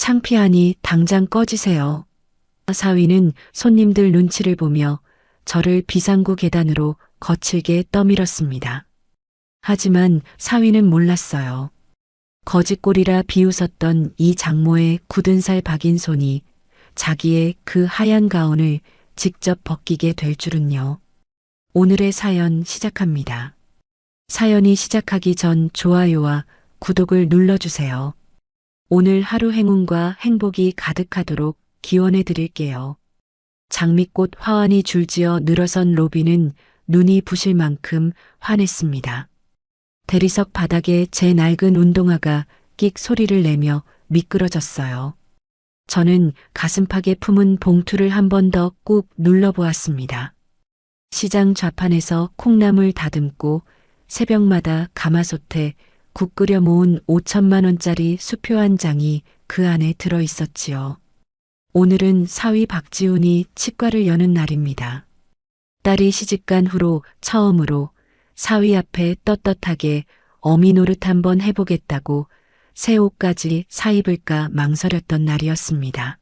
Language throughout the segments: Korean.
창피하니 당장 꺼지세요. 사위는 손님들 눈치를 보며 저를 비상구 계단으로 거칠게 떠밀었습니다. 하지만 사위는 몰랐어요. 거짓골이라 비웃었던 이 장모의 굳은 살 박인 손이 자기의 그 하얀 가운을 직접 벗기게 될 줄은요. 오늘의 사연 시작합니다. 사연이 시작하기 전 좋아요와 구독을 눌러주세요. 오늘 하루 행운과 행복이 가득하도록 기원해 드릴게요. 장미꽃 화환이 줄지어 늘어선 로비는 눈이 부실 만큼 환했습니다. 대리석 바닥에 제 낡은 운동화가 끽 소리를 내며 미끄러졌어요. 저는 가슴팍에 품은 봉투를 한 번 더 꾹 눌러보았습니다. 시장 좌판에서 콩나물 다듬고 새벽마다 가마솥에 국 끓여 모은 5천만 원짜리 수표 한 장이 그 안에 들어 있었지요. 오늘은 사위 박지훈이 치과를 여는 날입니다. 딸이 시집간 후로 처음으로 사위 앞에 떳떳하게 어미 노릇 한번 해보겠다고 새 옷까지 사입을까 망설였던 날이었습니다.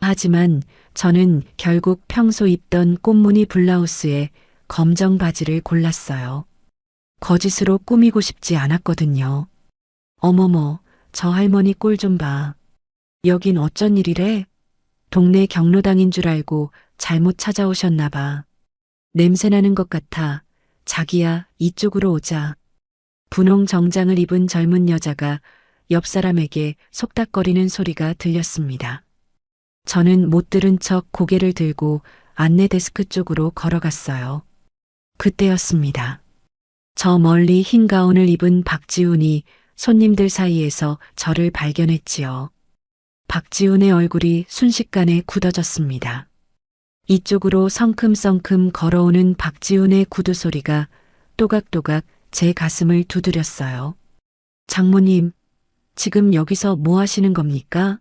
하지만 저는 결국 평소 입던 꽃무늬 블라우스에 검정 바지를 골랐어요. 거짓으로 꾸미고 싶지 않았거든요. 어머머, 저 할머니 꼴 좀 봐. 여긴 어쩐 일이래? 동네 경로당인 줄 알고 잘못 찾아오셨나 봐. 냄새나는 것 같아. 자기야, 이쪽으로 오자. 분홍 정장을 입은 젊은 여자가 옆 사람에게 속닥거리는 소리가 들렸습니다. 저는 못 들은 척 고개를 들고 안내 데스크 쪽으로 걸어갔어요. 그때였습니다. 저 멀리 흰 가운을 입은 박지훈이 손님들 사이에서 저를 발견했지요. 박지훈의 얼굴이 순식간에 굳어졌습니다. 이쪽으로 성큼성큼 걸어오는 박지훈의 구두 소리가 또각또각 제 가슴을 두드렸어요. 장모님, 지금 여기서 뭐 하시는 겁니까?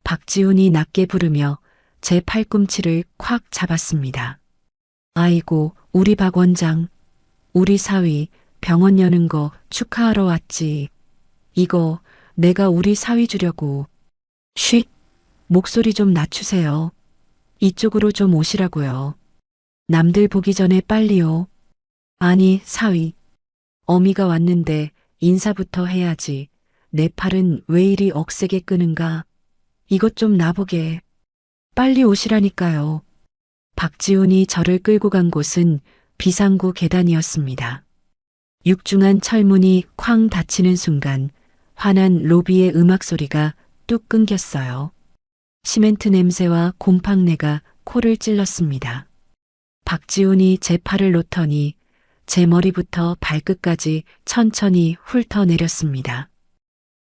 박지훈이 낮게 부르며 제 팔꿈치를 콱 잡았습니다. 아이고, 우리 박 원장, 우리 사위 병원 여는 거 축하하러 왔지. 이거 내가 우리 사위 주려고. 쉿, 목소리 좀 낮추세요. 이쪽으로 좀 오시라고요. 남들 보기 전에 빨리요. 아니, 사위. 어미가 왔는데 인사부터 해야지. 내 팔은 왜 이리 억세게 끄는가? 이것 좀 놔보게. 빨리 오시라니까요. 박지훈이 저를 끌고 간 곳은 비상구 계단이었습니다. 육중한 철문이 쾅 닫히는 순간 환한 로비의 음악 소리가 뚝 끊겼어요. 시멘트 냄새와 곰팡내가 코를 찔렀습니다. 박지훈이 제 팔을 놓더니 제 머리부터 발끝까지 천천히 훑어내렸습니다.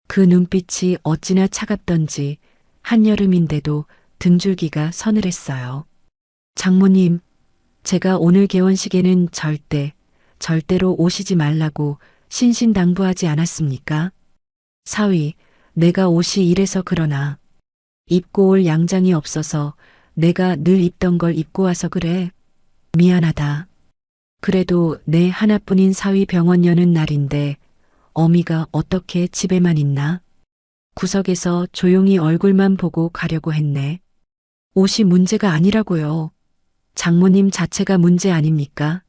그 눈빛이 어찌나 차갑던지 한여름인데도 등줄기가 서늘했어요. 장모님, 제가 오늘 개원식에는 절대로 오시지 말라고 신신당부하지 않았습니까? 사위, 내가 옷이 이래서 그러나 입고 올 양장이 없어서 내가 늘 입던 걸 입고 와서 그래. 미안하다. 그래도 내 하나뿐인 사위 병원 여는 날인데 어미가 어떻게 집에만 있나? 구석에서 조용히 얼굴만 보고 가려고 했네. 옷이 문제가 아니라고요. 장모님 자체가 문제 아닙니까?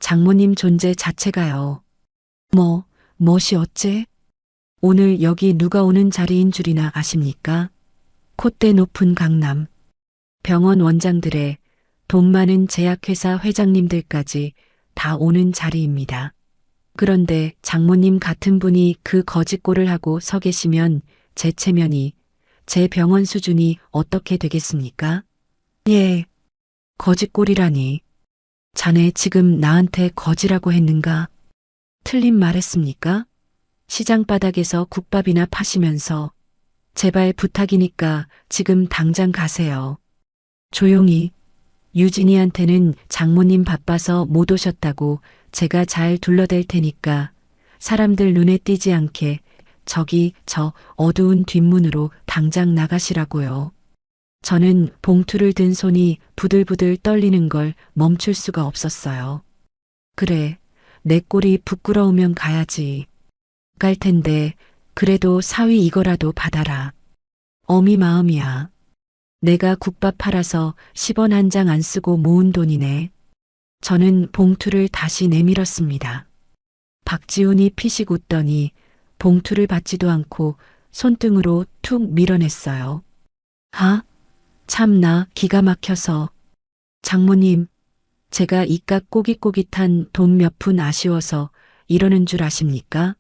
장모님 존재 자체가요. 멋이 어째? 오늘 여기 누가 오는 자리인 줄이나 아십니까? 콧대 높은 강남. 병원 원장들의 돈 많은 제약회사 회장님들까지 다 오는 자리입니다. 그런데 장모님 같은 분이 그 거짓골을 하고 서 계시면 제 체면이, 제 병원 수준이 어떻게 되겠습니까? 예, 거짓골이라니. 자네 지금 나한테 거지라고 했는가? 틀린 말했습니까? 시장 바닥에서 국밥이나 파시면서 제발 부탁이니까 지금 당장 가세요. 조용히. 유진이한테는 장모님 바빠서 못 오셨다고 제가 잘 둘러댈 테니까 사람들 눈에 띄지 않게 저기 저 어두운 뒷문으로 당장 나가시라고요. 저는 봉투를 든 손이 부들부들 떨리는 걸 멈출 수가 없었어요. 그래, 내 꼴이 부끄러우면 가야지. 갈 텐데 그래도 사위 이거라도 받아라. 어미 마음이야. 내가 국밥 팔아서 10원 한 장 안 쓰고 모은 돈이네. 저는 봉투를 다시 내밀었습니다. 박지훈이 피식 웃더니 봉투를 받지도 않고 손등으로 툭 밀어냈어요. 아, 참나 기가 막혀서. 장모님, 제가 이깟 꼬깃꼬깃한 돈 몇 푼 아쉬워서 이러는 줄 아십니까?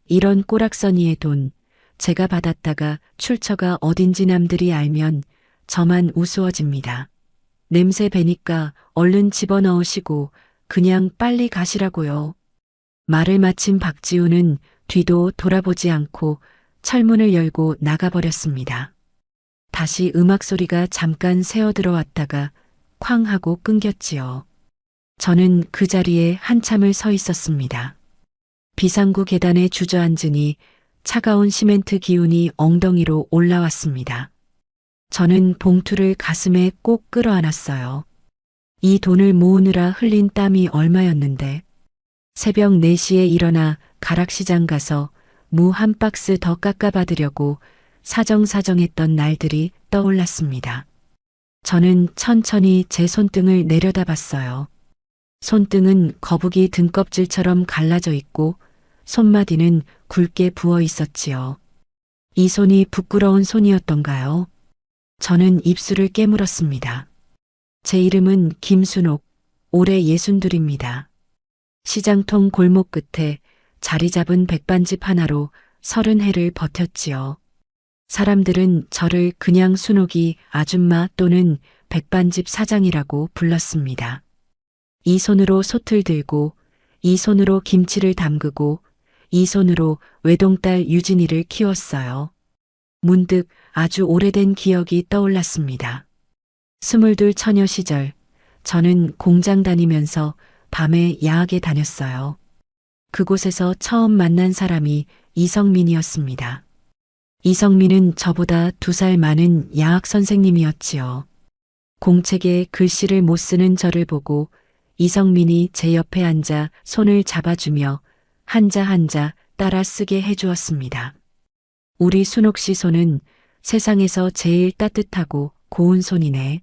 이런 꼬락서니의 돈, 제가 받았다가 출처가 어딘지 남들이 알면 저만 우스워집니다. 냄새 배니까 얼른 집어넣으시고 그냥 빨리 가시라고요. 말을 마친 박지우는 뒤도 돌아보지 않고 철문을 열고 나가버렸습니다. 다시 음악 소리가 잠깐 새어 들어왔다가 쾅 하고 끊겼지요. 저는 그 자리에 한참을 서 있었습니다. 비상구 계단에 주저앉으니 차가운 시멘트 기운이 엉덩이로 올라왔습니다. 저는 봉투를 가슴에 꼭 끌어안았어요. 이 돈을 모으느라 흘린 땀이 얼마였는데 새벽 4시에 일어나 가락시장 가서 무 한 박스 더 깎아받으려고 사정사정했던 날들이 떠올랐습니다. 저는 천천히 제 손등을 내려다봤어요. 손등은 거북이 등껍질처럼 갈라져 있고 손마디는 굵게 부어 있었지요. 이 손이 부끄러운 손이었던가요? 저는 입술을 깨물었습니다. 제 이름은 김순옥, 올해 62입니다. 시장통 골목 끝에 자리 잡은 백반집 하나로 30해를 버텼지요. 사람들은 저를 그냥 순옥이 아줌마 또는 백반집 사장이라고 불렀습니다. 이 손으로 솥을 들고, 이 손으로 김치를 담그고, 이 손으로 외동딸 유진이를 키웠어요. 문득 아주 오래된 기억이 떠올랐습니다. 22 처녀 시절, 저는 공장 다니면서 밤에 야학에 다녔어요. 그곳에서 처음 만난 사람이 이성민이었습니다. 이성민은 저보다 2살 많은 야학 선생님이었지요. 공책에 글씨를 못 쓰는 저를 보고 이성민이 제 옆에 앉아 손을 잡아주며 한자 한자 따라 쓰게 해주었습니다. 우리 순옥 씨 손은 세상에서 제일 따뜻하고 고운 손이네.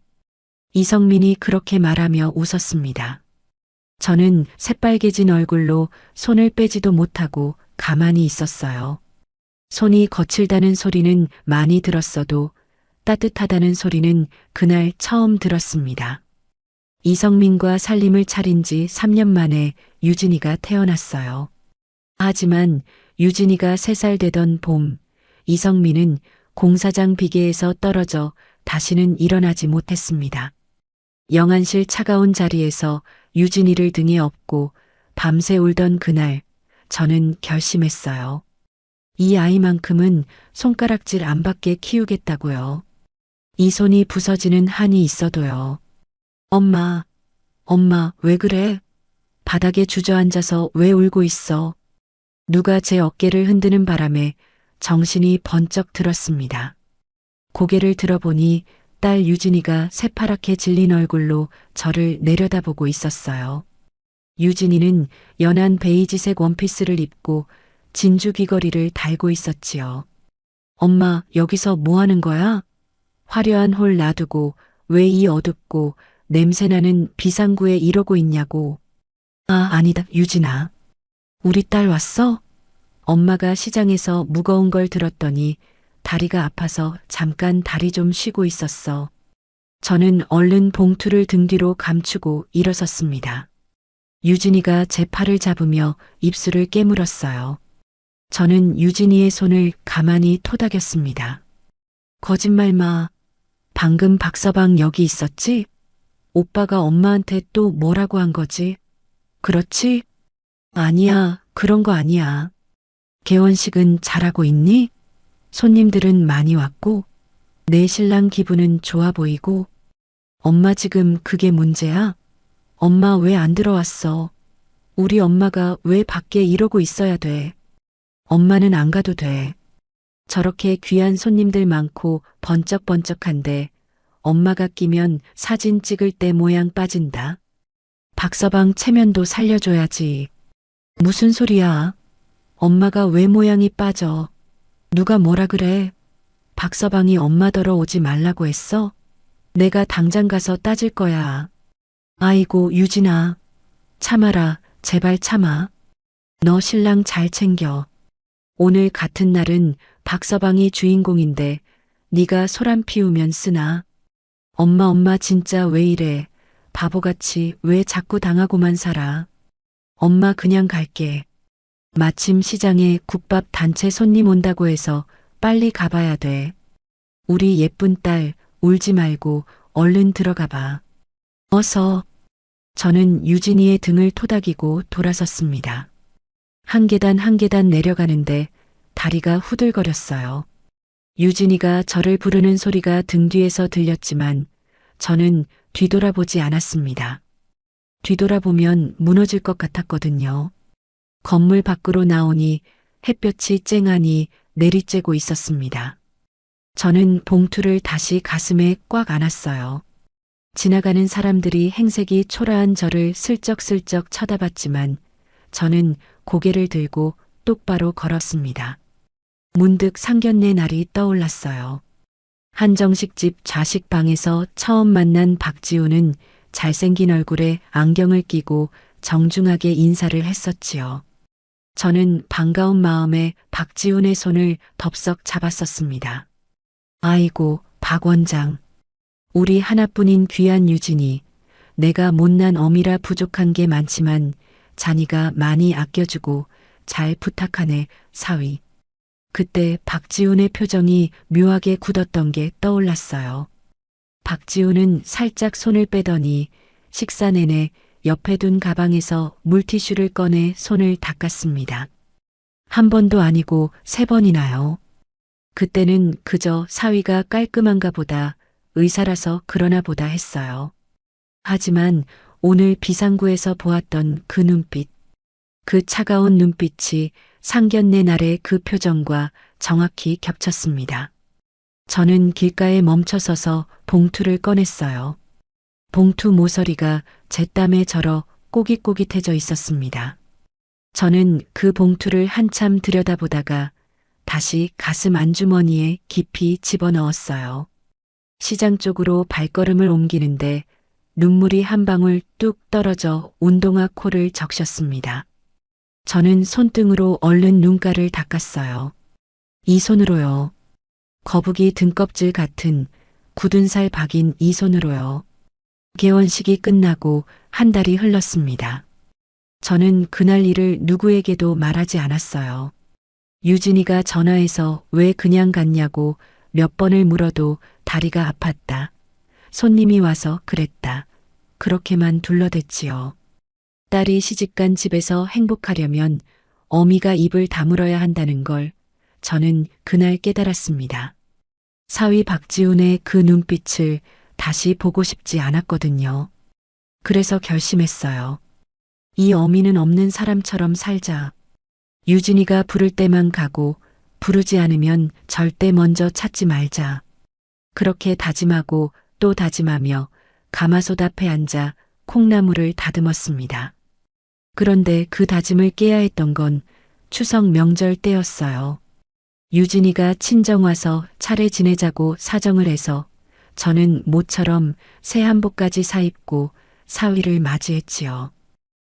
이성민이 그렇게 말하며 웃었습니다. 저는 새빨개진 얼굴로 손을 빼지도 못하고 가만히 있었어요. 손이 거칠다는 소리는 많이 들었어도 따뜻하다는 소리는 그날 처음 들었습니다. 이성민과 살림을 차린 지 3년 만에 유진이가 태어났어요. 하지만 유진이가 3살 되던 봄, 이성민은 공사장 비계에서 떨어져 다시는 일어나지 못했습니다. 영안실 차가운 자리에서 유진이를 등에 업고 밤새 울던 그날, 저는 결심했어요. 이 아이만큼은 손가락질 안 받게 키우겠다고요. 이 손이 부서지는 한이 있어도요. 엄마, 엄마, 왜 그래? 바닥에 주저앉아서 왜 울고 있어? 누가 제 어깨를 흔드는 바람에 정신이 번쩍 들었습니다. 고개를 들어보니 딸 유진이가 새파랗게 질린 얼굴로 저를 내려다보고 있었어요. 유진이는 연한 베이지색 원피스를 입고 진주 귀걸이를 달고 있었지요. 엄마, 여기서 뭐 하는 거야? 화려한 홀 놔두고 왜 이 어둡고 냄새나는 비상구에 이러고 있냐고. 아, 아니다, 유진아. 우리 딸 왔어? 엄마가 시장에서 무거운 걸 들었더니 다리가 아파서 잠깐 다리 좀 쉬고 있었어. 저는 얼른 봉투를 등 뒤로 감추고 일어섰습니다. 유진이가 제 팔을 잡으며 입술을 깨물었어요. 저는 유진이의 손을 가만히 토닥였습니다. 거짓말 마. 방금 박서방 여기 있었지? 오빠가 엄마한테 또 뭐라고 한 거지? 그렇지? 아니야, 그런 거 아니야. 개원식은 잘하고 있니? 손님들은 많이 왔고, 내 신랑 기분은 좋아 보이고, 엄마 지금 그게 문제야? 엄마 왜 안 들어왔어? 우리 엄마가 왜 밖에 이러고 있어야 돼? 엄마는 안 가도 돼. 저렇게 귀한 손님들 많고 번쩍번쩍한데 엄마가 끼면 사진 찍을 때 모양 빠진다. 박서방 체면도 살려줘야지. 무슨 소리야? 엄마가 왜 모양이 빠져? 누가 뭐라 그래? 박서방이 엄마더러 오지 말라고 했어? 내가 당장 가서 따질 거야. 아이고, 유진아. 참아라, 제발 참아. 너 신랑 잘 챙겨. 오늘 같은 날은 박서방이 주인공인데 네가 소란 피우면 쓰나? 엄마 진짜 왜 이래? 바보같이 왜 자꾸 당하고만 살아? 엄마 그냥 갈게. 마침 시장에 국밥 단체 손님 온다고 해서 빨리 가봐야 돼. 우리 예쁜 딸 울지 말고 얼른 들어가 봐. 어서. 저는 유진이의 등을 토닥이고 돌아섰습니다. 한 계단 한 계단 내려가는데 다리가 후들거렸어요. 유진이가 저를 부르는 소리가 등 뒤에서 들렸지만 저는 뒤돌아보지 않았습니다. 뒤돌아보면 무너질 것 같았거든요. 건물 밖으로 나오니 햇볕이 쨍하니 내리쬐고 있었습니다. 저는 봉투를 다시 가슴에 꽉 안았어요. 지나가는 사람들이 행색이 초라한 저를 슬쩍슬쩍 쳐다봤지만 저는 고개를 들고 똑바로 걸었습니다. 문득 상견례 날이 떠올랐어요. 한정식집 좌식방에서 처음 만난 박지우는 잘생긴 얼굴에 안경을 끼고 정중하게 인사를 했었지요. 저는 반가운 마음에 박지훈의 손을 덥석 잡았었습니다. 아이고, 박 원장. 우리 하나뿐인 귀한 유진이. 내가 못난 어미라 부족한 게 많지만 자니가 많이 아껴주고 잘 부탁하네, 사위. 그때 박지훈의 표정이 묘하게 굳었던 게 떠올랐어요. 박지훈은 살짝 손을 빼더니 식사 내내 옆에 둔 가방에서 물티슈를 꺼내 손을 닦았습니다. 한 번도 아니고 3번이나요. 그때는 그저 사위가 깔끔한가 보다, 의사라서 그러나 보다 했어요. 하지만 오늘 비상구에서 보았던 그 눈빛, 그 차가운 눈빛이 상견례 날의 그 표정과 정확히 겹쳤습니다. 저는 길가에 멈춰서서 봉투를 꺼냈어요. 봉투 모서리가 제 땀에 절어 꼬깃꼬깃해져 있었습니다. 저는 그 봉투를 한참 들여다보다가 다시 가슴 안주머니에 깊이 집어넣었어요. 시장 쪽으로 발걸음을 옮기는데 눈물이 한 방울 뚝 떨어져 운동화 코를 적셨습니다. 저는 손등으로 얼른 눈가를 닦았어요. 이 손으로요. 거북이 등껍질 같은 굳은 살 박인 이 손으로요. 개원식이 끝나고 한 달이 흘렀습니다. 저는 그날 일을 누구에게도 말하지 않았어요. 유진이가 전화해서 왜 그냥 갔냐고 몇 번을 물어도 다리가 아팠다. 손님이 와서 그랬다. 그렇게만 둘러댔지요. 딸이 시집간 집에서 행복하려면 어미가 입을 다물어야 한다는 걸 저는 그날 깨달았습니다. 사위 박지훈의 그 눈빛을 다시 보고 싶지 않았거든요. 그래서 결심했어요. 이 어미는 없는 사람처럼 살자. 유진이가 부를 때만 가고 부르지 않으면 절대 먼저 찾지 말자. 그렇게 다짐하고 또 다짐하며 가마솥 앞에 앉아 콩나물을 다듬었습니다. 그런데 그 다짐을 깨야 했던 건 추석 명절 때였어요. 유진이가 친정 와서 차례 지내자고 사정을 해서 저는 모처럼 새 한복까지 사입고 사위를 맞이했지요.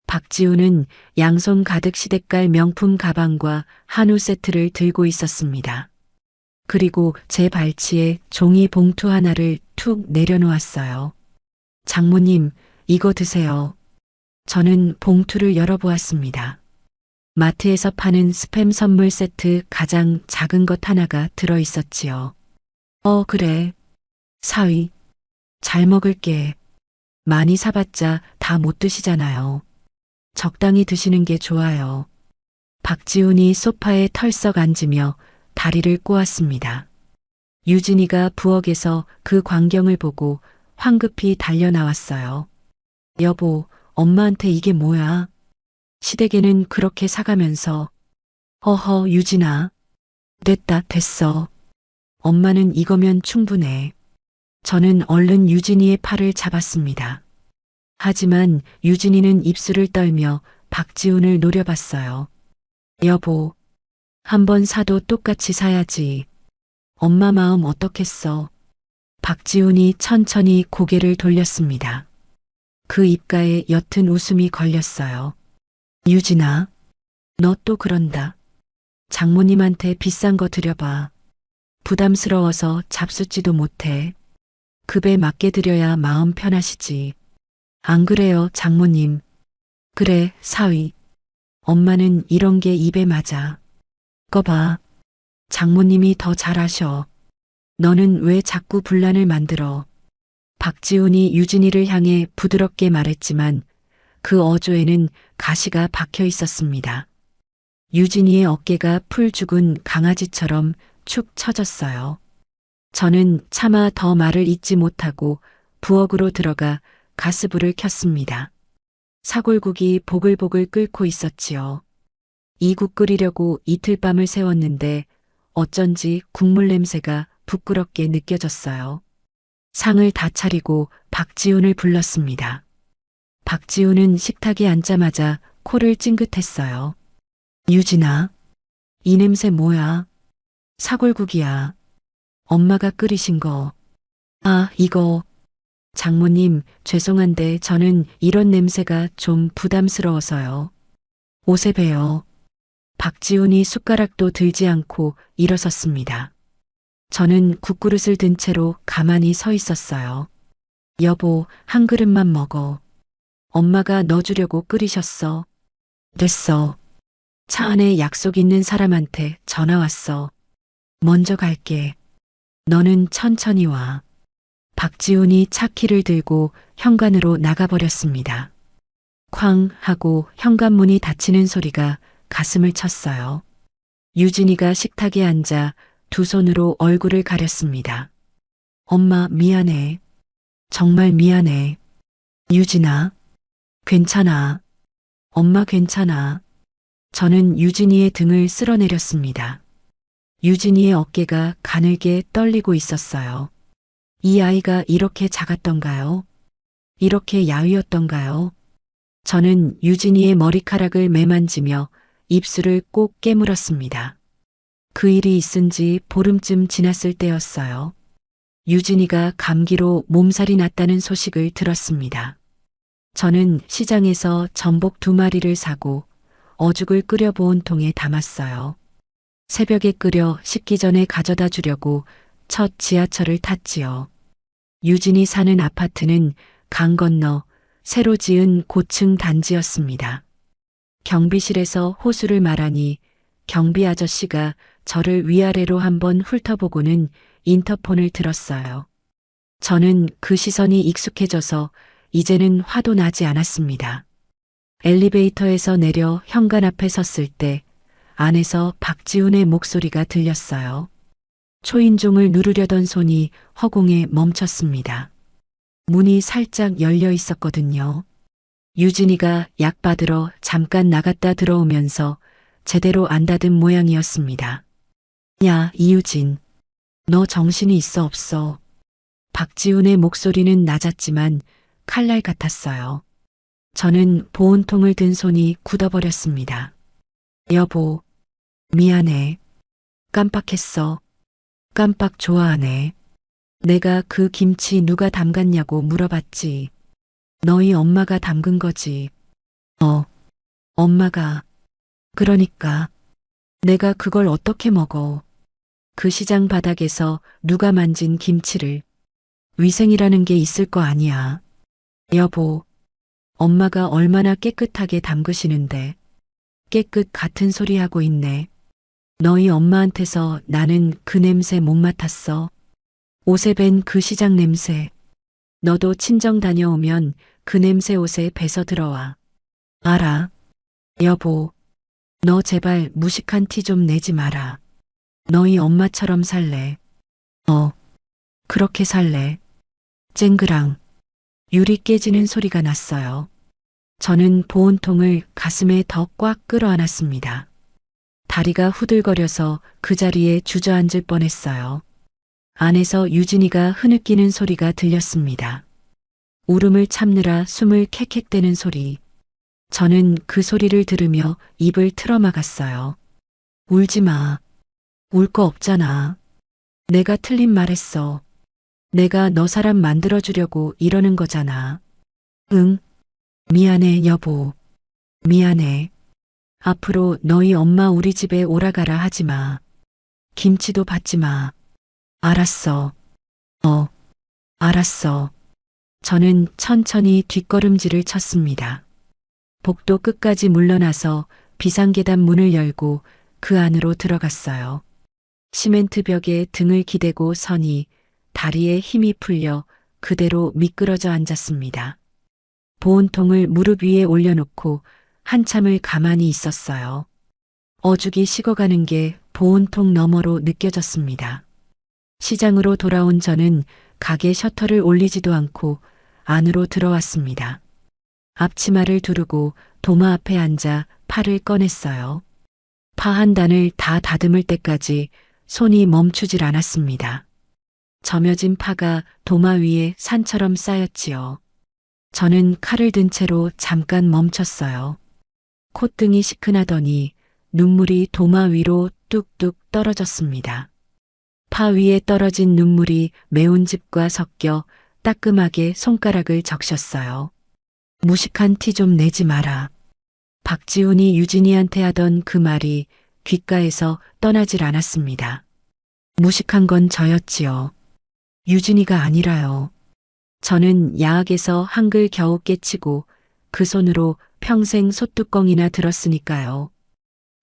박지우는 양손 가득 시댁갈 명품 가방과 한우 세트를 들고 있었습니다. 그리고 제 발치에 종이 봉투 하나를 툭 내려놓았어요. 장모님, 이거 드세요. 저는 봉투를 열어보았습니다. 마트에서 파는 스팸 선물 세트 가장 작은 것 하나가 들어있었지요. 그래. 사위. 잘 먹을게. 많이 사봤자 다 못 드시잖아요. 적당히 드시는 게 좋아요. 박지훈이 소파에 털썩 앉으며 다리를 꼬았습니다. 유진이가 부엌에서 그 광경을 보고 황급히 달려나왔어요. 여보, 엄마한테 이게 뭐야? 시댁에는 그렇게 사가면서. 허허, 유진아. 됐어. 엄마는 이거면 충분해. 저는 얼른 유진이의 팔을 잡았습니다. 하지만 유진이는 입술을 떨며 박지훈을 노려봤어요. 여보, 한 번 사도 똑같이 사야지. 엄마 마음 어떻겠어? 박지훈이 천천히 고개를 돌렸습니다. 그 입가에 옅은 웃음이 걸렸어요. 유진아, 너 또 그런다. 장모님한테 비싼 거 드려봐. 부담스러워서 잡숫지도 못해. 급에 맞게 드려야 마음 편하시지. 안 그래요, 장모님? 그래, 사위. 엄마는 이런 게 입에 맞아. 거 봐. 장모님이 더 잘하셔. 너는 왜 자꾸 분란을 만들어? 박지훈이 유진이를 향해 부드럽게 말했지만 그 어조에는 가시가 박혀 있었습니다. 유진이의 어깨가 풀 죽은 강아지처럼 축 처졌어요. 저는 차마 더 말을 잇지 못하고 부엌으로 들어가 가스불을 켰습니다. 사골국이 보글보글 끓고 있었지요. 이 국 끓이려고 이틀 밤을 새웠는데 어쩐지 국물 냄새가 부끄럽게 느껴졌어요. 상을 다 차리고 박지훈을 불렀습니다. 박지훈은 식탁에 앉자마자 코를 찡긋했어요. 유진아, 이 냄새 뭐야? 사골국이야. 엄마가 끓이신 거. 아, 이거. 장모님, 죄송한데 저는 이런 냄새가 좀 부담스러워서요. 옷에 배요. 박지훈이 숟가락도 들지 않고 일어섰습니다. 저는 국그릇을 든 채로 가만히 서 있었어요. 여보, 한 그릇만 먹어. 엄마가 너 주려고 끓이셨어. 됐어. 차 안에 약속 있는 사람한테 전화 왔어. 먼저 갈게. 너는 천천히 와. 박지훈이 차 키를 들고 현관으로 나가버렸습니다. 쾅 하고 현관문이 닫히는 소리가 가슴을 쳤어요. 유진이가 식탁에 앉아 두 손으로 얼굴을 가렸습니다. 엄마 미안해. 정말 미안해. 유진아, 괜찮아. 엄마 괜찮아. 저는 유진이의 등을 쓸어내렸습니다. 유진이의 어깨가 가늘게 떨리고 있었어요. 이 아이가 이렇게 작았던가요? 이렇게 야위었던가요? 저는 유진이의 머리카락을 매만지며 입술을 꼭 깨물었습니다. 그 일이 있은 지 보름쯤 지났을 때였어요. 유진이가 감기로 몸살이 났다는 소식을 들었습니다. 저는 시장에서 전복 2마리를 사고 어죽을 끓여 보온 통에 담았어요. 새벽에 끓여 식기 전에 가져다 주려고 첫 지하철을 탔지요. 유진이 사는 아파트는 강 건너 새로 지은 고층 단지였습니다. 경비실에서 호수를 말하니 경비 아저씨가 저를 위아래로 한번 훑어보고는 인터폰을 들었어요. 저는 그 시선이 익숙해져서 이제는 화도 나지 않았습니다. 엘리베이터에서 내려 현관 앞에 섰을 때 안에서 박지훈의 목소리가 들렸어요. 초인종을 누르려던 손이 허공에 멈췄습니다. 문이 살짝 열려 있었거든요. 유진이가 약 받으러 잠깐 나갔다 들어오면서 제대로 안 닫은 모양이었습니다. 야, 이유진. 너 정신이 있어 없어. 박지훈의 목소리는 낮았지만 칼날 같았어요. 저는 보온통을 든 손이 굳어버렸습니다. 여보, 미안해. 깜빡했어. 깜빡 좋아하네. 내가 그 김치 누가 담갔냐고 물어봤지. 너희 엄마가 담근 거지. 엄마가. 그러니까. 내가 그걸 어떻게 먹어. 그 시장 바닥에서 누가 만진 김치를. 위생이라는 게 있을 거 아니야. 여보, 엄마가 얼마나 깨끗하게 담그시는데. 깨끗 같은 소리 하고 있네. 너희 엄마한테서 나는 그 냄새 못 맡았어. 옷에 밴 그 시장 냄새. 너도 친정 다녀오면 그 냄새 옷에 배서 들어와. 알아. 여보, 너 제발 무식한 티 좀 내지 마라. 너희 엄마처럼 살래. 그렇게 살래. 쨍그랑. 유리 깨지는 소리가 났어요. 저는 보온통을 가슴에 더 꽉 끌어안았습니다. 다리가 후들거려서 그 자리에 주저앉을 뻔했어요. 안에서 유진이가 흐느끼는 소리가 들렸습니다. 울음을 참느라 숨을 캑캑대는 소리. 저는 그 소리를 들으며 입을 틀어막았어요. 울지 마. 울 거 없잖아. 내가 틀린 말했어. 내가 너 사람 만들어주려고 이러는 거잖아. 응, 미안해, 여보. 미안해. 앞으로 너희 엄마 우리 집에 오라가라 하지 마. 김치도 받지 마. 알았어. 알았어. 저는 천천히 뒷걸음질을 쳤습니다. 복도 끝까지 물러나서 비상계단 문을 열고 그 안으로 들어갔어요. 시멘트 벽에 등을 기대고 서니 다리에 힘이 풀려 그대로 미끄러져 앉았습니다. 보온통을 무릎 위에 올려놓고 한참을 가만히 있었어요. 어죽이 식어가는 게 보온통 너머로 느껴졌습니다. 시장으로 돌아온 저는 가게 셔터를 올리지도 않고 안으로 들어왔습니다. 앞치마를 두르고 도마 앞에 앉아 팔을 꺼냈어요. 파 한 단을 다 다듬을 때까지 손이 멈추질 않았습니다. 점여진 파가 도마 위에 산처럼 쌓였지요. 저는 칼을 든 채로 잠깐 멈췄어요. 콧등이 시큰하더니 눈물이 도마 위로 뚝뚝 떨어졌습니다. 파 위에 떨어진 눈물이 매운 즙과 섞여 따끔하게 손가락을 적셨어요. 무식한 티 좀 내지 마라. 박지훈이 유진이한테 하던 그 말이 귓가에서 떠나질 않았습니다. 무식한 건 저였지요. 유진이가 아니라요. 저는 야학에서 한글 겨우 깨치고 그 손으로 평생 소뚜껑이나 들었으니까요.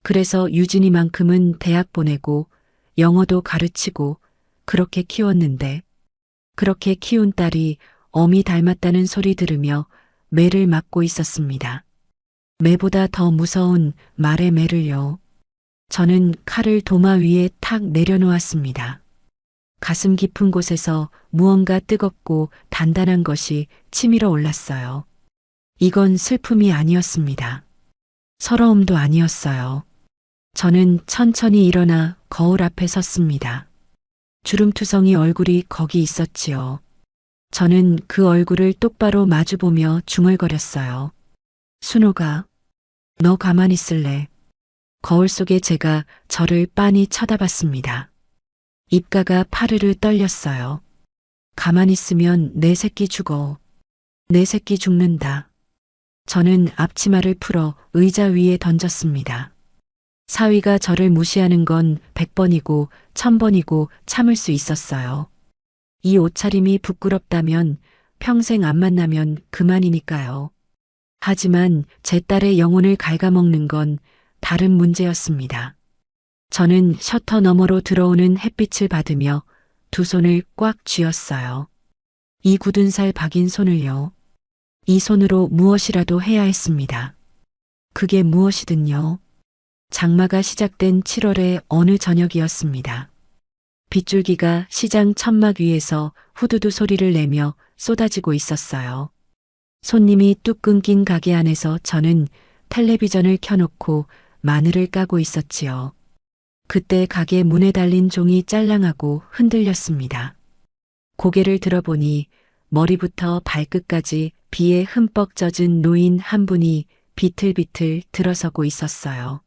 그래서 유진이만큼은 대학 보내고 영어도 가르치고 그렇게 키웠는데 그렇게 키운 딸이 어미 닮았다는 소리 들으며 매를 맞고 있었습니다. 매보다 더 무서운 말의 매를요. 저는 칼을 도마 위에 탁 내려놓았습니다. 가슴 깊은 곳에서 무언가 뜨겁고 단단한 것이 치밀어 올랐어요. 이건 슬픔이 아니었습니다. 서러움도 아니었어요. 저는 천천히 일어나 거울 앞에 섰습니다. 주름투성이 얼굴이 거기 있었지요. 저는 그 얼굴을 똑바로 마주보며 중얼거렸어요. 순호가, 너 가만히 있을래? 거울 속에 제가 저를 빤히 쳐다봤습니다. 입가가 파르르 떨렸어요. 가만히 있으면 내 새끼 죽어. 내 새끼 죽는다. 저는 앞치마를 풀어 의자 위에 던졌습니다. 사위가 저를 무시하는 건 100번이고 1000번이고 참을 수 있었어요. 이 옷차림이 부끄럽다면 평생 안 만나면 그만이니까요. 하지만 제 딸의 영혼을 갉아먹는 건 다른 문제였습니다. 저는 셔터 너머로 들어오는 햇빛을 받으며 두 손을 꽉 쥐었어요. 이 굳은 살 박인 손을요. 이 손으로 무엇이라도 해야 했습니다. 그게 무엇이든요. 장마가 시작된 7월의 어느 저녁이었습니다. 빗줄기가 시장 천막 위에서 후두두 소리를 내며 쏟아지고 있었어요. 손님이 뚝 끊긴 가게 안에서 저는 텔레비전을 켜놓고 마늘을 까고 있었지요. 그때 가게 문에 달린 종이 짤랑하고 흔들렸습니다. 고개를 들어보니 머리부터 발끝까지 비에 흠뻑 젖은 노인 한 분이 비틀비틀 들어서고 있었어요.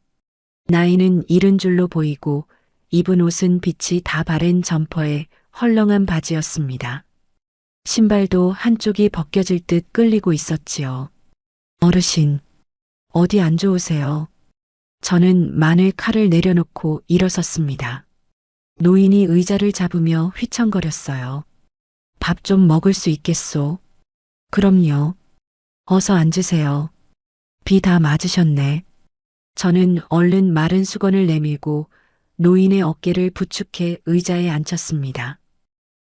나이는 이른 줄로 보이고 입은 옷은 빛이 다 바랜 점퍼에 헐렁한 바지였습니다. 신발도 한쪽이 벗겨질 듯 끌리고 있었지요. 어르신, 어디 안 좋으세요? 저는 마늘 칼을 내려놓고 일어섰습니다. 노인이 의자를 잡으며 휘청거렸어요. 밥 좀 먹을 수 있겠소? 그럼요. 어서 앉으세요. 비 다 맞으셨네. 저는 얼른 마른 수건을 내밀고 노인의 어깨를 부축해 의자에 앉혔습니다.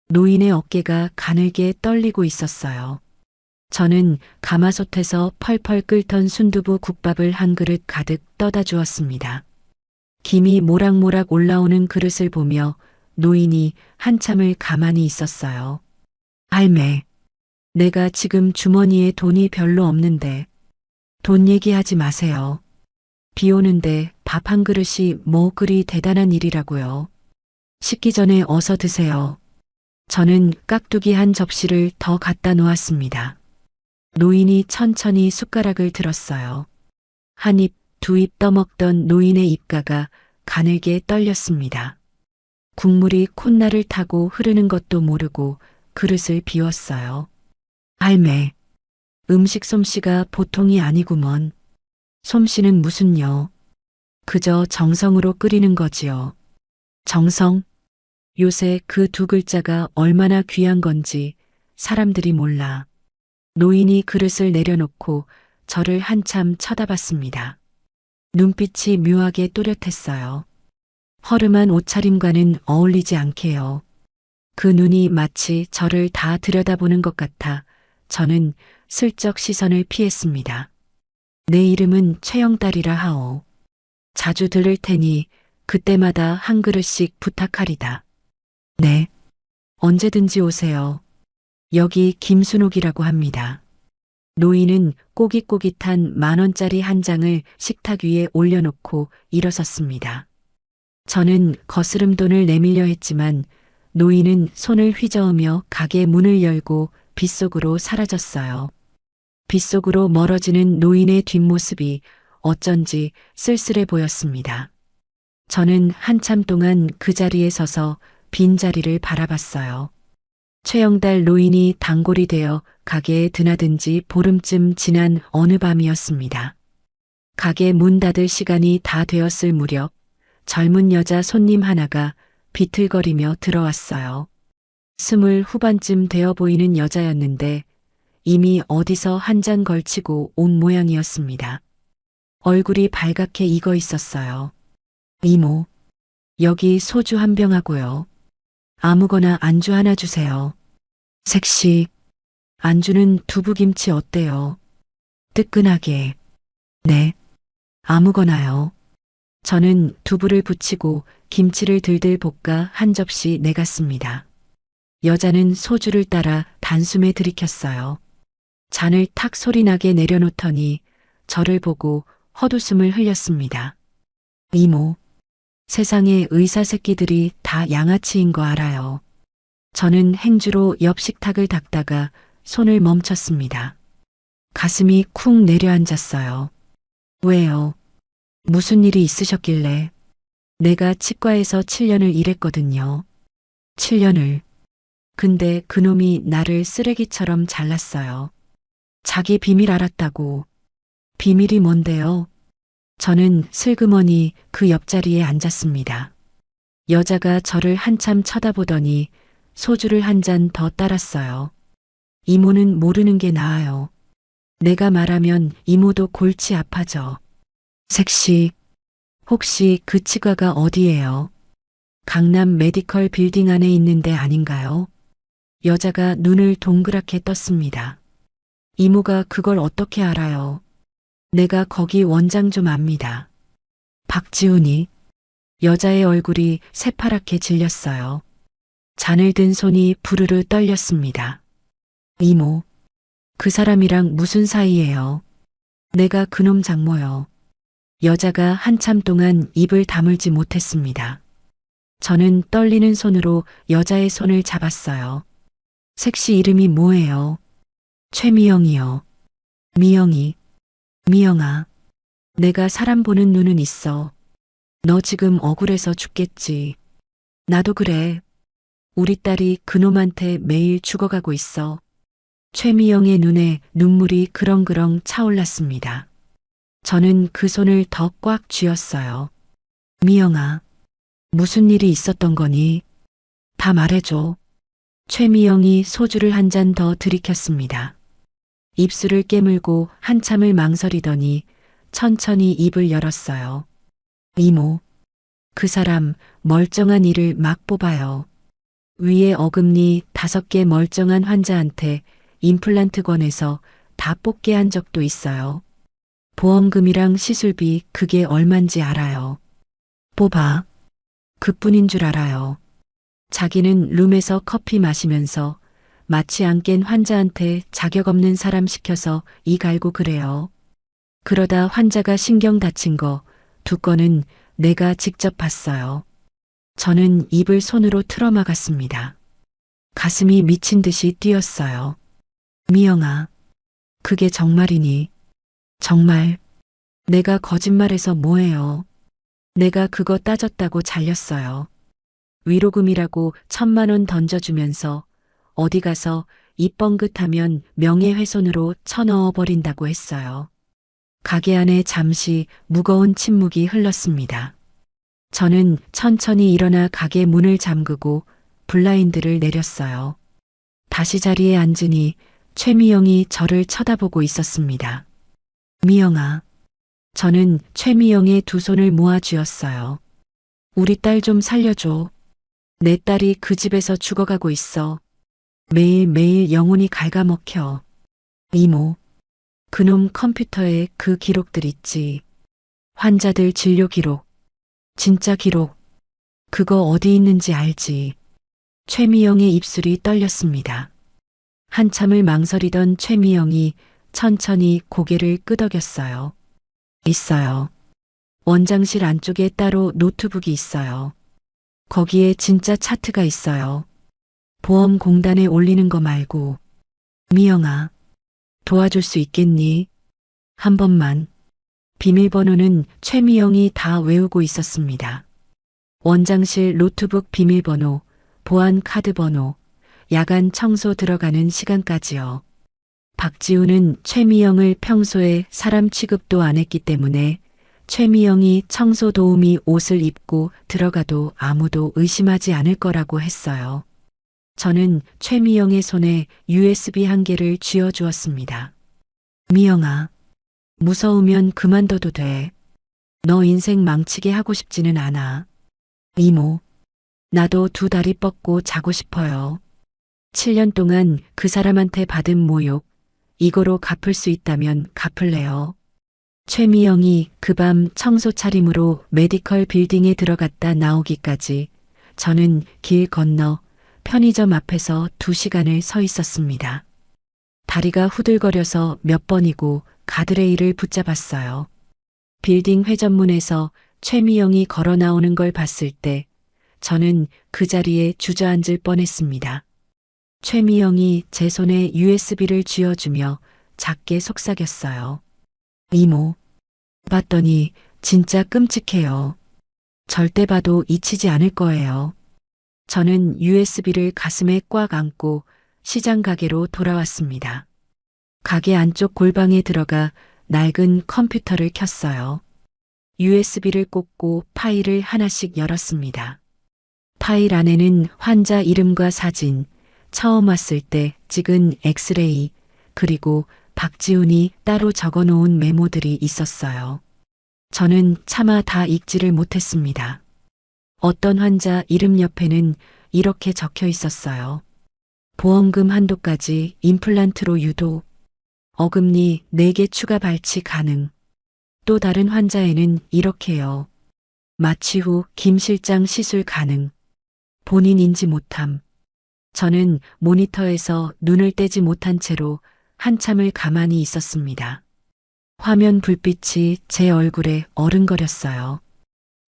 노인의 어깨가 가늘게 떨리고 있었어요. 저는 가마솥에서 펄펄 끓던 순두부 국밥을 한 그릇 가득 떠다 주었습니다. 김이 모락모락 올라오는 그릇을 보며 노인이 한참을 가만히 있었어요. 할매, 내가 지금 주머니에 돈이 별로 없는데 돈 얘기하지 마세요. 비 오는데 밥 한 그릇이 뭐 그리 대단한 일이라고요. 식기 전에 어서 드세요. 저는 깍두기 한 접시를 더 갖다 놓았습니다. 노인이 천천히 숟가락을 들었어요. 한 입, 두 입 떠먹던 노인의 입가가 가늘게 떨렸습니다. 국물이 콧날을 타고 흐르는 것도 모르고 그릇을 비웠어요. 할매, 음식 솜씨가 보통이 아니구먼. 솜씨는 무슨요? 그저 정성으로 끓이는 거지요. 정성? 요새 그 두 글자가 얼마나 귀한 건지 사람들이 몰라. 노인이 그릇을 내려놓고 저를 한참 쳐다봤습니다. 눈빛이 묘하게 또렷했어요. 허름한 옷차림과는 어울리지 않게요. 그 눈이 마치 저를 다 들여다보는 것 같아 저는 슬쩍 시선을 피했습니다. 내 이름은 최영달이라 하오. 자주 들을 테니 그때마다 한 그릇씩 부탁하리다. 네, 언제든지 오세요. 여기 김순옥이라고 합니다. 노인은 꼬깃꼬깃한 10,000원짜리 한 장을 식탁 위에 올려놓고 일어섰습니다. 저는 거스름 돈을 내밀려 했지만 노인은 손을 휘저으며 가게 문을 열고 빗속으로 사라졌어요. 빗속으로 멀어지는 노인의 뒷모습이 어쩐지 쓸쓸해 보였습니다. 저는 한참 동안 그 자리에 서서 빈자리를 바라봤어요. 최영달 노인이 단골이 되어 가게에 드나든 지 보름쯤 지난 어느 밤이었습니다. 가게 문 닫을 시간이 다 되었을 무렵 젊은 여자 손님 하나가 비틀거리며 들어왔어요. 20 후반쯤 되어 보이는 여자였는데 이미 어디서 한 잔 걸치고 온 모양이었습니다. 얼굴이 발갛게 익어 있었어요. 이모, 여기 소주 한 병 하고요. 아무거나 안주 하나 주세요. 색시, 안주는 두부김치 어때요? 뜨끈하게. 네, 아무거나요. 저는 두부를 붙이고 김치를 들들 볶아 한 접시 내갔습니다. 여자는 소주를 따라 단숨에 들이켰어요. 잔을 탁 소리나게 내려놓더니 저를 보고 헛웃음을 흘렸습니다. 이모, 세상에 의사 새끼들이 다 양아치인 거 알아요. 저는 행주로 옆 식탁을 닦다가 손을 멈췄습니다. 가슴이 쿵 내려앉았어요. 왜요? 무슨 일이 있으셨길래? 내가 치과에서 7년을 일했거든요. 7년을. 근데 그놈이 나를 쓰레기처럼 잘랐어요. 자기 비밀 알았다고. 비밀이 뭔데요? 저는 슬그머니 그 옆자리에 앉았습니다. 여자가 저를 한참 쳐다보더니 소주를 한 잔 더 따랐어요. 이모는 모르는 게 나아요. 내가 말하면 이모도 골치 아파져. 색시, 혹시 그 치과가 어디예요? 강남 메디컬 빌딩 안에 있는 데 아닌가요? 여자가 눈을 동그랗게 떴습니다. 이모가 그걸 어떻게 알아요? 내가 거기 원장 좀 압니다. 박지훈이. 여자의 얼굴이 새파랗게 질렸어요. 잔을 든 손이 부르르 떨렸습니다. 이모, 그 사람이랑 무슨 사이예요? 내가 그놈 장모요. 여자가 한참 동안 입을 다물지 못했습니다. 저는 떨리는 손으로 여자의 손을 잡았어요. 색시 이름이 뭐예요? 최미영이요. 미영이. 미영아, 내가 사람 보는 눈은 있어. 너 지금 억울해서 죽겠지. 나도 그래. 우리 딸이 그놈한테 매일 죽어가고 있어. 최미영의 눈에 눈물이 그렁그렁 차올랐습니다. 저는 그 손을 더 꽉 쥐었어요. 미영아, 무슨 일이 있었던 거니? 다 말해줘. 최미영이 소주를 한 잔 더 들이켰습니다. 입술을 깨물고 한참을 망설이더니 천천히 입을 열었어요. 이모, 그 사람 멀쩡한 이를 막 뽑아요. 위에 어금니 5개 멀쩡한 환자한테 임플란트 권해서 다 뽑게 한 적도 있어요. 보험금이랑 시술비 그게 얼만지 알아요. 뽑아. 그뿐인 줄 알아요. 자기는 룸에서 커피 마시면서 마치 안 깬 환자한테 자격 없는 사람 시켜서 이 갈고 그래요. 그러다 환자가 신경 다친 거 2건은 내가 직접 봤어요. 저는 입을 손으로 틀어막았습니다. 가슴이 미친 듯이 뛰었어요. 미영아, 그게 정말이니? 정말. 내가 거짓말해서 뭐해요. 내가 그거 따졌다고 잘렸어요. 위로금이라고 1,000만 원 던져주면서 어디 가서 입 뻥긋하면 명예훼손으로 쳐넣어버린다고 했어요. 가게 안에 잠시 무거운 침묵이 흘렀습니다. 저는 천천히 일어나 가게 문을 잠그고 블라인드를 내렸어요. 다시 자리에 앉으니 최미영이 저를 쳐다보고 있었습니다. 미영아. 저는 최미영의 두 손을 모아 쥐었어요. 우리 딸 좀 살려줘. 내 딸이 그 집에서 죽어가고 있어. 매일매일 영혼이 갉아먹혀. 이모. 그놈 컴퓨터에 그 기록들 있지. 환자들 진료 기록. 진짜 기록. 그거 어디 있는지 알지. 최미영의 입술이 떨렸습니다. 한참을 망설이던 최미영이 천천히 고개를 끄덕였어요. 있어요. 원장실 안쪽에 따로 노트북이 있어요. 거기에 진짜 차트가 있어요. 보험공단에 올리는 거 말고. 미영아, 도와줄 수 있겠니? 한 번만. 비밀번호는 최미영이 다 외우고 있었습니다. 원장실 노트북 비밀번호, 보안 카드 번호, 야간 청소 들어가는 시간까지요. 박지우는 최미영을 평소에 사람 취급도 안 했기 때문에 최미영이 청소 도우미 옷을 입고 들어가도 아무도 의심하지 않을 거라고 했어요. 저는 최미영의 손에 USB 한 개를 쥐어주었습니다. 미영아, 무서우면 그만둬도 돼. 너 인생 망치게 하고 싶지는 않아. 이모, 나도 두 다리 뻗고 자고 싶어요. 7년 동안 그 사람한테 받은 모욕, 이거로 갚을 수 있다면 갚을래요. 최미영이 그 밤 청소 차림으로 메디컬 빌딩에 들어갔다 나오기까지 저는 길 건너 편의점 앞에서 2시간을 서 있었습니다. 다리가 후들거려서 몇 번이고 가드레일을 붙잡았어요. 빌딩 회전문에서 최미영이 걸어 나오는 걸 봤을 때 저는 그 자리에 주저앉을 뻔했습니다. 최미영이 제 손에 USB를 쥐어주며 작게 속삭였어요. 이모. 봤더니 진짜 끔찍해요. 절대 봐도 잊히지 않을 거예요. 저는 USB를 가슴에 꽉 안고 시장 가게로 돌아왔습니다. 가게 안쪽 골방에 들어가 낡은 컴퓨터를 켰어요. USB를 꽂고 파일을 하나씩 열었습니다. 파일 안에는 환자 이름과 사진, 처음 왔을 때 찍은 엑스레이, 그리고 박지훈이 따로 적어놓은 메모들이 있었어요. 저는 차마 다 읽지를 못했습니다. 어떤 환자 이름 옆에는 이렇게 적혀 있었어요. 보험금 한도까지 임플란트로 유도, 어금니 4개 추가 발치 가능. 또 다른 환자에는 이렇게요. 마취 후 김 실장 시술 가능. 본인 인지 못함. 저는 모니터에서 눈을 떼지 못한 채로 한참을 가만히 있었습니다. 화면 불빛이 제 얼굴에 어른거렸어요.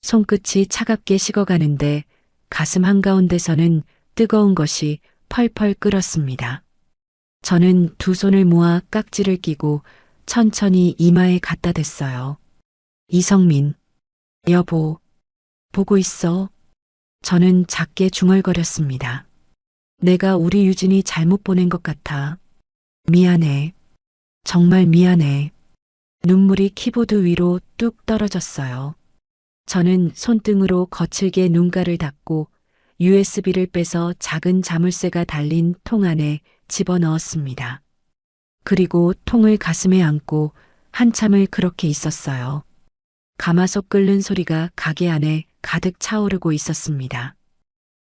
손끝이 차갑게 식어가는데 가슴 한가운데서는 뜨거운 것이 펄펄 끓었습니다. 저는 두 손을 모아 깍지를 끼고 천천히 이마에 갖다 댔어요. 이성민, 여보, 보고 있어. 저는 작게 중얼거렸습니다. 내가 우리 유진이 잘못 보낸 것 같아. 미안해. 정말 미안해. 눈물이 키보드 위로 뚝 떨어졌어요. 저는 손등으로 거칠게 눈가를 닦고 USB를 빼서 작은 자물쇠가 달린 통 안에 집어넣었습니다. 그리고 통을 가슴에 안고 한참을 그렇게 있었어요. 가마솥 끓는 소리가 가게 안에 가득 차오르고 있었습니다.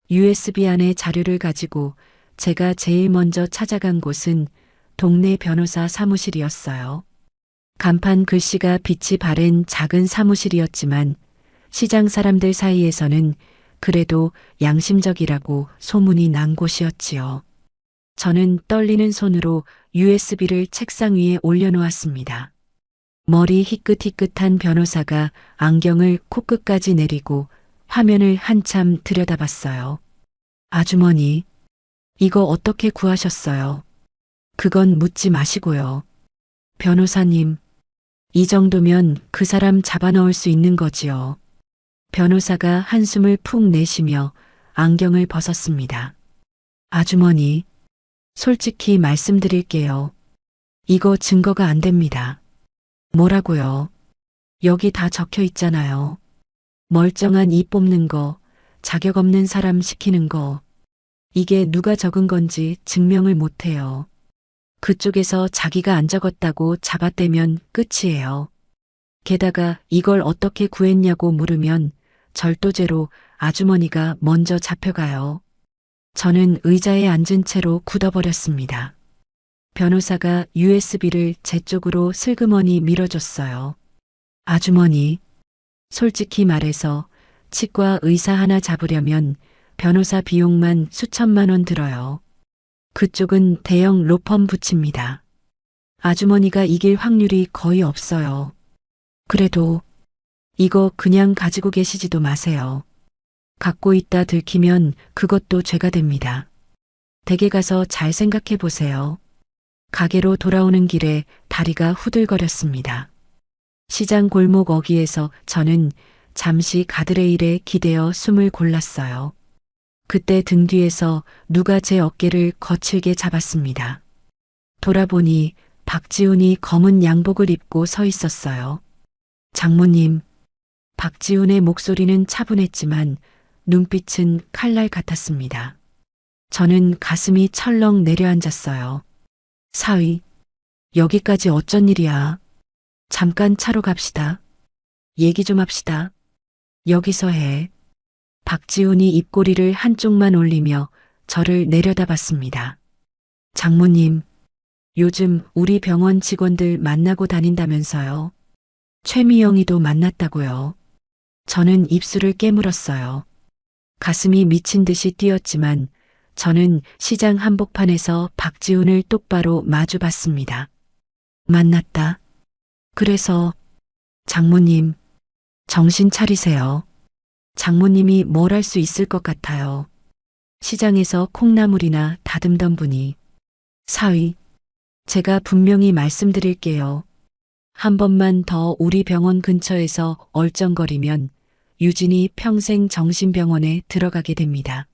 USB 안에 자료를 가지고 제가 제일 먼저 찾아간 곳은 동네 변호사 사무실이었어요. 간판 글씨가 빛이 바랜 작은 사무실이었지만 시장 사람들 사이에서는 그래도 양심적이라고 소문이 난 곳이었지요. 저는 떨리는 손으로 USB를 책상 위에 올려놓았습니다. 머리 희끗희끗한 변호사가 안경을 코끝까지 내리고 화면을 한참 들여다봤어요. 아주머니, 이거 어떻게 구하셨어요? 그건 묻지 마시고요. 변호사님, 이 정도면 그 사람 잡아넣을 수 있는 거지요. 변호사가 한숨을 푹 내쉬며 안경을 벗었습니다. 아주머니, 솔직히 말씀드릴게요. 이거 증거가 안 됩니다. 뭐라고요? 여기 다 적혀 있잖아요. 멀쩡한 이 뽑는 거, 자격 없는 사람 시키는 거. 이게 누가 적은 건지 증명을 못 해요. 그쪽에서 자기가 안 적었다고 잡아떼면 끝이에요. 게다가 이걸 어떻게 구했냐고 물으면 절도죄로 아주머니가 먼저 잡혀가요. 저는 의자에 앉은 채로 굳어버렸습니다. 변호사가 USB를 제 쪽으로 슬그머니 밀어줬어요. 아주머니, 솔직히 말해서 치과 의사 하나 잡으려면 변호사 비용만 수천만 원 들어요. 그쪽은 대형 로펌 부칩니다. 아주머니가 이길 확률이 거의 없어요. 그래도 이거 그냥 가지고 계시지도 마세요. 갖고 있다 들키면 그것도 죄가 됩니다. 댁에 가서 잘 생각해 보세요. 가게로 돌아오는 길에 다리가 후들거렸습니다. 시장 골목 어귀에서 저는 잠시 가드레일에 기대어 숨을 골랐어요. 그때 등 뒤에서 누가 제 어깨를 거칠게 잡았습니다. 돌아보니 박지훈이 검은 양복을 입고 서 있었어요. 장모님, 박지훈의 목소리는 차분했지만 눈빛은 칼날 같았습니다. 저는 가슴이 철렁 내려앉았어요. 사위, 여기까지 어쩐 일이야? 잠깐 차로 갑시다. 얘기 좀 합시다. 여기서 해. 박지훈이 입꼬리를 한쪽만 올리며 저를 내려다봤습니다. 장모님, 요즘 우리 병원 직원들 만나고 다닌다면서요. 최미영이도 만났다고요. 저는 입술을 깨물었어요. 가슴이 미친 듯이 뛰었지만 저는 시장 한복판에서 박지훈을 똑바로 마주봤습니다. 만났다. 그래서 장모님, 정신 차리세요. 장모님이 뭘 할 수 있을 것 같아요. 시장에서 콩나물이나 다듬던 분이. 사위, 제가 분명히 말씀드릴게요. 한 번만 더 우리 병원 근처에서 얼쩡거리면 유진이 평생 정신병원에 들어가게 됩니다.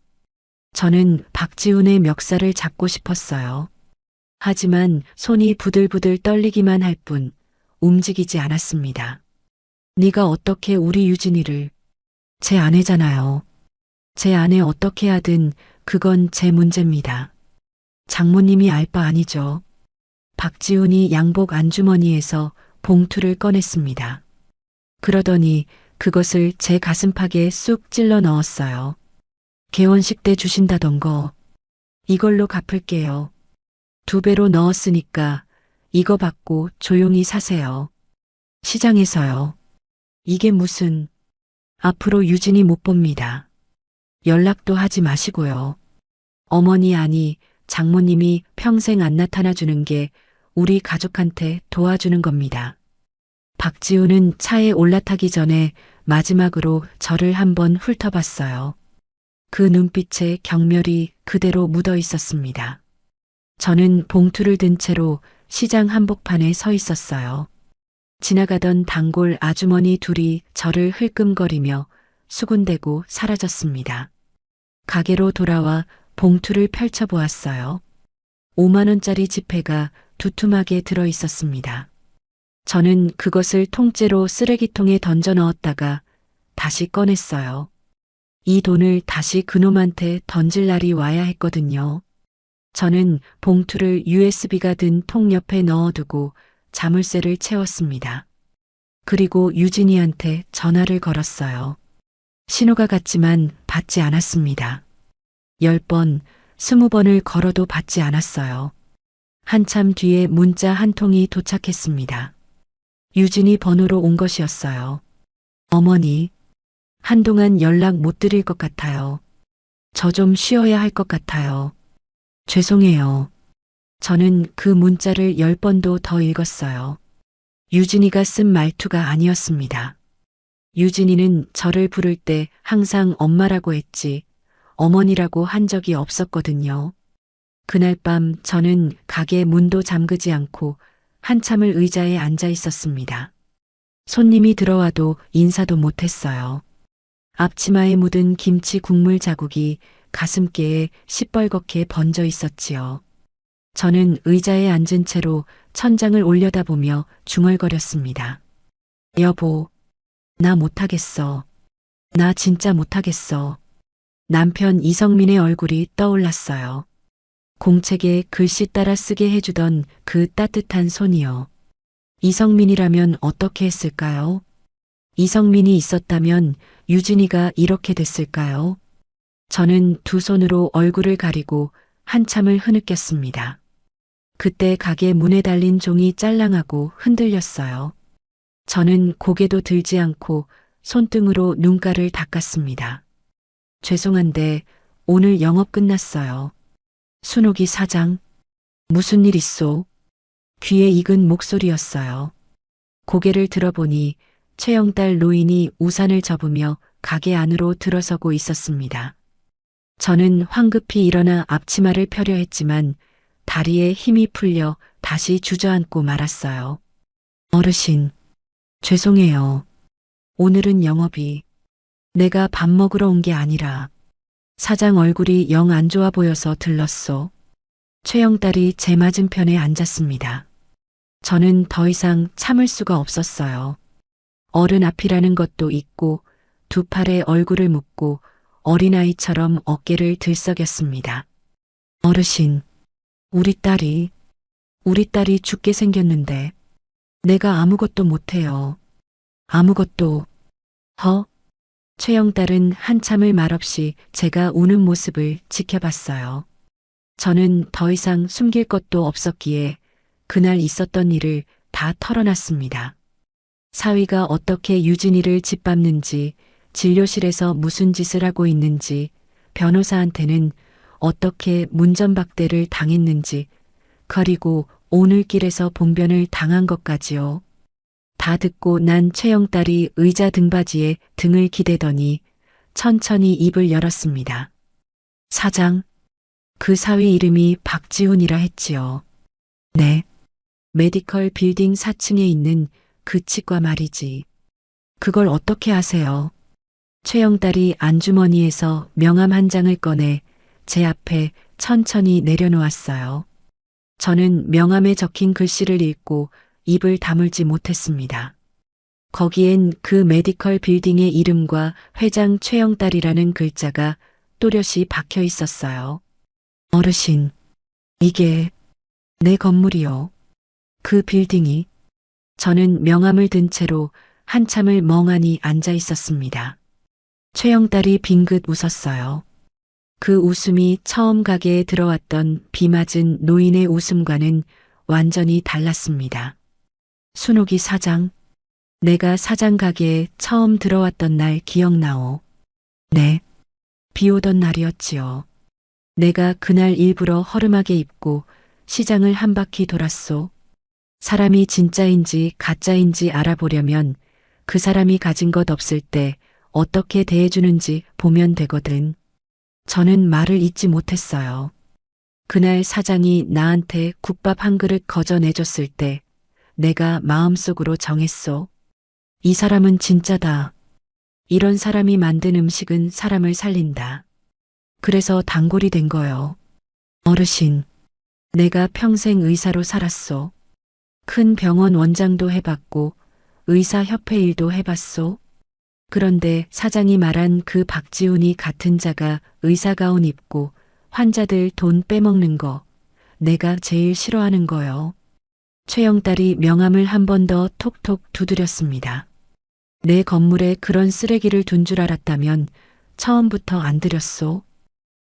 저는 박지훈의 멱살을 잡고 싶었어요. 하지만 손이 부들부들 떨리기만 할 뿐 움직이지 않았습니다. 네가 어떻게 우리 유진이를, 제 아내잖아요. 제 아내 어떻게 하든 그건 제 문제입니다. 장모님이 알 바 아니죠. 박지훈이 양복 안주머니에서 봉투를 꺼냈습니다. 그러더니 그것을 제 가슴팍에 쑥 찔러 넣었어요. 개원식 때 주신다던 거 이걸로 갚을게요. 2배로 넣었으니까 이거 받고 조용히 사세요. 시장에서요. 이게 무슨, 앞으로 유진이 못 봅니다. 연락도 하지 마시고요. 어머니 아니 장모님이 평생 안 나타나 주는 게 우리 가족한테 도와주는 겁니다. 박지훈은 차에 올라타기 전에 마지막으로 저를 한번 훑어봤어요. 그 눈빛에 경멸이 그대로 묻어 있었습니다. 저는 봉투를 든 채로 시장 한복판에 서 있었어요. 지나가던 단골 아주머니 둘이 저를 흘끔거리며 수군대고 사라졌습니다. 가게로 돌아와 봉투를 펼쳐보았어요. 5만 원짜리 지폐가 두툼하게 들어 있었습니다. 저는 그것을 통째로 쓰레기통에 던져 넣었다가 다시 꺼냈어요. 이 돈을 다시 그놈한테 던질 날이 와야 했거든요. 저는 봉투를 USB가 든 통 옆에 넣어두고 자물쇠를 채웠습니다. 그리고 유진이한테 전화를 걸었어요. 신호가 갔지만 받지 않았습니다. 10번, 20번을 걸어도 받지 않았어요. 한참 뒤에 문자 한 통이 도착했습니다. 유진이 번호로 온 것이었어요. 어머니, 한동안 연락 못 드릴 것 같아요. 저 좀 쉬어야 할 것 같아요. 죄송해요. 저는 그 문자를 10번도 더 읽었어요. 유진이가 쓴 말투가 아니었습니다. 유진이는 저를 부를 때 항상 엄마라고 했지 어머니라고 한 적이 없었거든요. 그날 밤 저는 가게 문도 잠그지 않고 한참을 의자에 앉아 있었습니다. 손님이 들어와도 인사도 못했어요. 앞치마에 묻은 김치 국물 자국이 가슴께에 시뻘겋게 번져 있었지요. 저는 의자에 앉은 채로 천장을 올려다보며 중얼거렸습니다. 여보, 나 못하겠어. 나 진짜 못하겠어. 남편 이성민의 얼굴이 떠올랐어요. 공책에 글씨 따라 쓰게 해주던 그 따뜻한 손이요. 이성민이라면 어떻게 했을까요? 이성민이 있었다면 유진이가 이렇게 됐을까요? 저는 두 손으로 얼굴을 가리고 한참을 흐느꼈습니다. 그때 가게 문에 달린 종이 짤랑하고 흔들렸어요. 저는 고개도 들지 않고 손등으로 눈가를 닦았습니다. 죄송한데 오늘 영업 끝났어요. 순옥이 사장, 무슨 일 있소? 귀에 익은 목소리였어요. 고개를 들어보니 최영달 노인이 우산을 접으며 가게 안으로 들어서고 있었습니다. 저는 황급히 일어나 앞치마를 펴려 했지만 다리에 힘이 풀려 다시 주저앉고 말았어요. 어르신, 죄송해요. 오늘은 영업이 내가 밥 먹으러 온 게 아니라 사장 얼굴이 영 안 좋아 보여서 들렀소. 최영달이 제 맞은편에 앉았습니다. 저는 더 이상 참을 수가 없었어요. 어른 앞이라는 것도 있고 두 팔에 얼굴을 묻고 어린아이처럼 어깨를 들썩였습니다. 어르신, 우리 딸이 죽게 생겼는데 내가 아무것도 못해요. 아무것도. 최영달은 한참을 말없이 제가 우는 모습을 지켜봤어요. 저는 더 이상 숨길 것도 없었기에 그날 있었던 일을 다 털어놨습니다. 사위가 어떻게 유진이를 짓밟는지, 진료실에서 무슨 짓을 하고 있는지, 변호사한테는 어떻게 문전박대를 당했는지, 그리고 오늘 길에서 봉변을 당한 것까지요. 다 듣고 난 최영달이 의자 등받이에 등을 기대더니 천천히 입을 열었습니다. 사장, 그 사위 이름이 박지훈이라 했지요. 네. 메디컬 빌딩 4층에 있는 그 치과 말이지. 그걸 어떻게 아세요? 최영달이 안주머니에서 명함 한 장을 꺼내 제 앞에 천천히 내려놓았어요. 저는 명함에 적힌 글씨를 읽고 입을 다물지 못했습니다. 거기엔 그 메디컬 빌딩의 이름과 회장 최영달이라는 글자가 또렷이 박혀 있었어요. 어르신, 이게 내 건물이요. 그 빌딩이. 저는 명함을 든 채로 한참을 멍하니 앉아 있었습니다. 최영달이 빙긋 웃었어요. 그 웃음이 처음 가게에 들어왔던 비 맞은 노인의 웃음과는 완전히 달랐습니다. 순옥이 사장, 내가 사장 가게에 처음 들어왔던 날 기억나오? 네, 비 오던 날이었지요. 내가 그날 일부러 허름하게 입고 시장을 한 바퀴 돌았소. 사람이 진짜인지 가짜인지 알아보려면 그 사람이 가진 것 없을 때 어떻게 대해주는지 보면 되거든. 저는 말을 잇지 못했어요. 그날 사장이 나한테 국밥 한 그릇 거저 내줬을 때 내가 마음속으로 정했소. 이 사람은 진짜다. 이런 사람이 만든 음식은 사람을 살린다. 그래서 단골이 된 거요. 어르신, 내가 평생 의사로 살았소. 큰 병원 원장도 해봤고 의사협회 일도 해봤소. 그런데 사장이 말한 그 박지훈이 같은 자가 의사가운 입고 환자들 돈 빼먹는 거 내가 제일 싫어하는 거요. 최영달이 명함을 한 번 더 톡톡 두드렸습니다. 내 건물에 그런 쓰레기를 둔 줄 알았다면 처음부터 안 드렸소.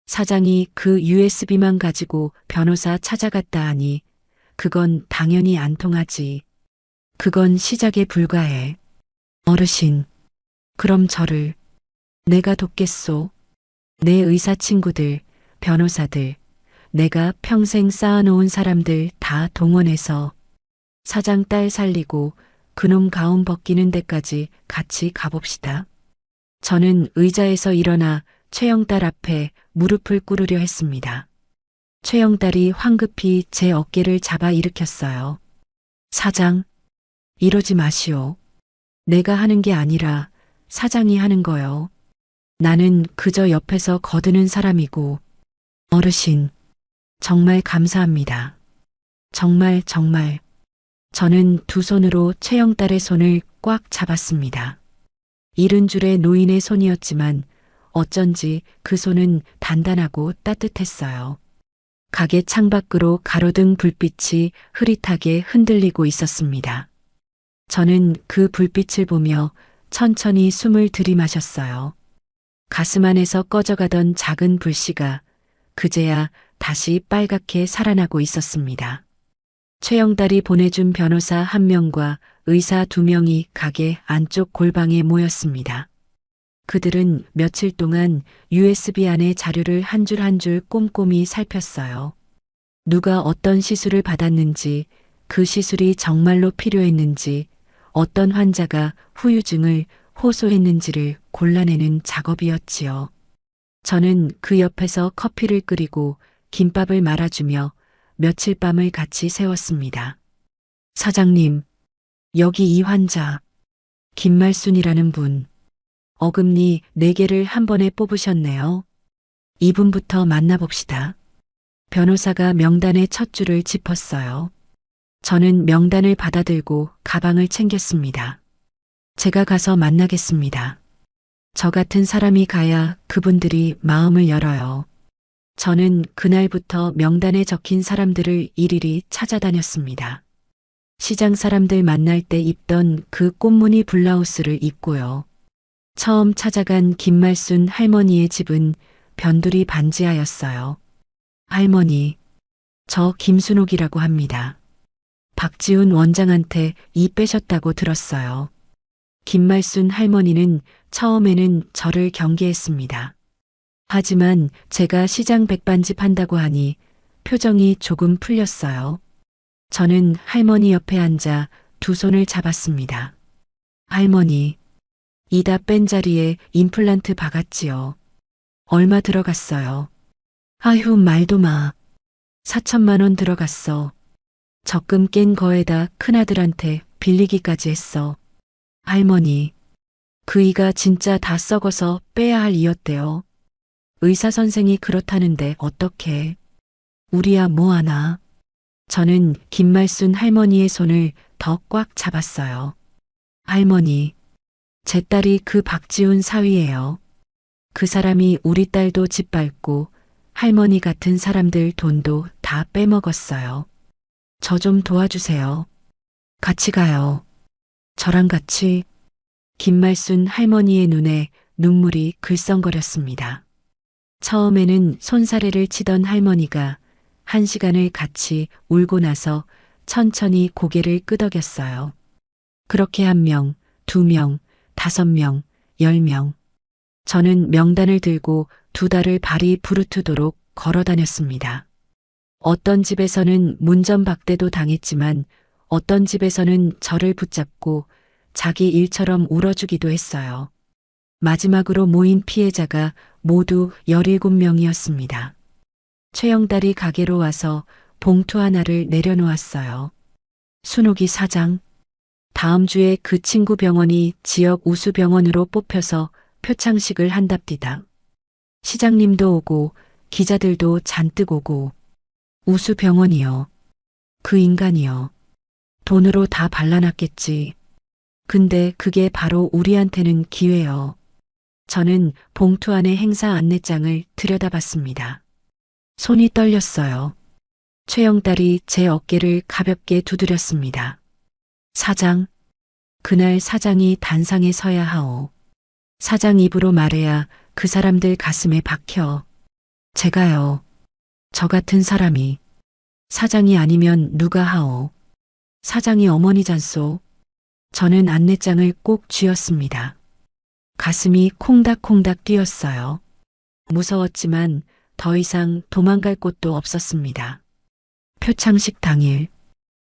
사장이 그 USB만 가지고 변호사 찾아갔다 하니 그건 당연히 안 통하지. 그건 시작에 불과해. 어르신, 그럼 저를 내가 돕겠소. 내 의사 친구들, 변호사들, 내가 평생 쌓아놓은 사람들 다 동원해서 사장 딸 살리고 그놈 가운 벗기는 데까지 같이 가봅시다. 저는 의자에서 일어나 최영달 앞에 무릎을 꿇으려 했습니다. 최영달이 황급히 제 어깨를 잡아 일으켰어요. 사장, 이러지 마시오. 내가 하는 게 아니라 사장이 하는 거요. 나는 그저 옆에서 거드는 사람이고, 어르신, 정말 감사합니다. 정말, 정말. 저는 두 손으로 최영딸의 손을 꽉 잡았습니다. 이른 줄의 노인의 손이었지만 어쩐지 그 손은 단단하고 따뜻했어요. 가게 창밖으로 가로등 불빛이 흐릿하게 흔들리고 있었습니다. 저는 그 불빛을 보며 천천히 숨을 들이마셨어요. 가슴 안에서 꺼져가던 작은 불씨가 그제야 다시 빨갛게 살아나고 있었습니다. 최영달이 보내준 변호사 한 명과 의사 두 명이 가게 안쪽 골방에 모였습니다. 그들은 며칠 동안 USB 안의 자료를 한 줄 한 줄 꼼꼼히 살폈어요. 누가 어떤 시술을 받았는지, 그 시술이 정말로 필요했는지, 어떤 환자가 후유증을 호소했는지를 골라내는 작업이었지요. 저는 그 옆에서 커피를 끓이고 김밥을 말아주며 며칠 밤을 같이 새웠습니다. 사장님, 여기 이 환자, 김말순이라는 분, 어금니 4개를 한 번에 뽑으셨네요. 이분부터 만나봅시다. 변호사가 명단의 첫 줄을 짚었어요. 저는 명단을 받아들고 가방을 챙겼습니다. 제가 가서 만나겠습니다. 저 같은 사람이 가야 그분들이 마음을 열어요. 저는 그날부터 명단에 적힌 사람들을 일일이 찾아다녔습니다. 시장 사람들 만날 때 입던 그 꽃무늬 블라우스를 입고요. 처음 찾아간 김말순 할머니의 집은 변두리 반지하였어요. 할머니, 저 김순옥이라고 합니다. 박지훈 원장한테 이 빼셨다고 들었어요. 김말순 할머니는 처음에는 저를 경계했습니다. 하지만 제가 시장 백반지 판다고 하니 표정이 조금 풀렸어요. 저는 할머니 옆에 앉아 두 손을 잡았습니다. 할머니, 이다 뺀 자리에 임플란트 박았지요. 얼마 들어갔어요? 아휴, 말도 마. 4천만 원 들어갔어. 적금 깬 거에다 큰아들한테 빌리기까지 했어. 할머니, 그 이가 진짜 다 썩어서 빼야 할 이였대요. 의사 선생이 그렇다는데 어떡해. 우리야 뭐하나. 저는 김말순 할머니의 손을 더 꽉 잡았어요. 할머니, 제 딸이 그 박지훈 사위예요. 그 사람이 우리 딸도 짓밟고 할머니 같은 사람들 돈도 다 빼먹었어요. 저 좀 도와주세요. 같이 가요. 저랑 같이. 김말순 할머니의 눈에 눈물이 글썽거렸습니다. 처음에는 손사래를 치던 할머니가 1시간을 같이 울고 나서 천천히 고개를 끄덕였어요. 그렇게 1명, 2명, 5명, 10명. 저는 명단을 들고 2달을 발이 부르트도록 걸어 다녔습니다. 어떤 집에서는 문전박대도 당했지만 어떤 집에서는 저를 붙잡고 자기 일처럼 울어주기도 했어요. 마지막으로 모인 피해자가 모두 17명이었습니다. 최영달이 가게로 와서 봉투 하나를 내려놓았어요. 순옥이 사장, 다음 주에 그 친구 병원이 지역 우수병원으로 뽑혀서 표창식을 한답디다. 시장님도 오고 기자들도 잔뜩 오고. 우수병원이요. 그 인간이요. 돈으로 다 발라놨겠지. 근데 그게 바로 우리한테는 기회요. 저는 봉투 안의 행사 안내장을 들여다봤습니다. 손이 떨렸어요. 최영달이 제 어깨를 가볍게 두드렸습니다. 사장, 그날 사장이 단상에 서야 하오. 사장 입으로 말해야 그 사람들 가슴에 박혀. 제가요. 저 같은 사람이. 사장이 아니면 누가 하오. 사장이 어머니잖소. 저는 안내장을 꼭 쥐었습니다. 가슴이 콩닥콩닥 뛰었어요. 무서웠지만 더 이상 도망갈 곳도 없었습니다. 표창식 당일,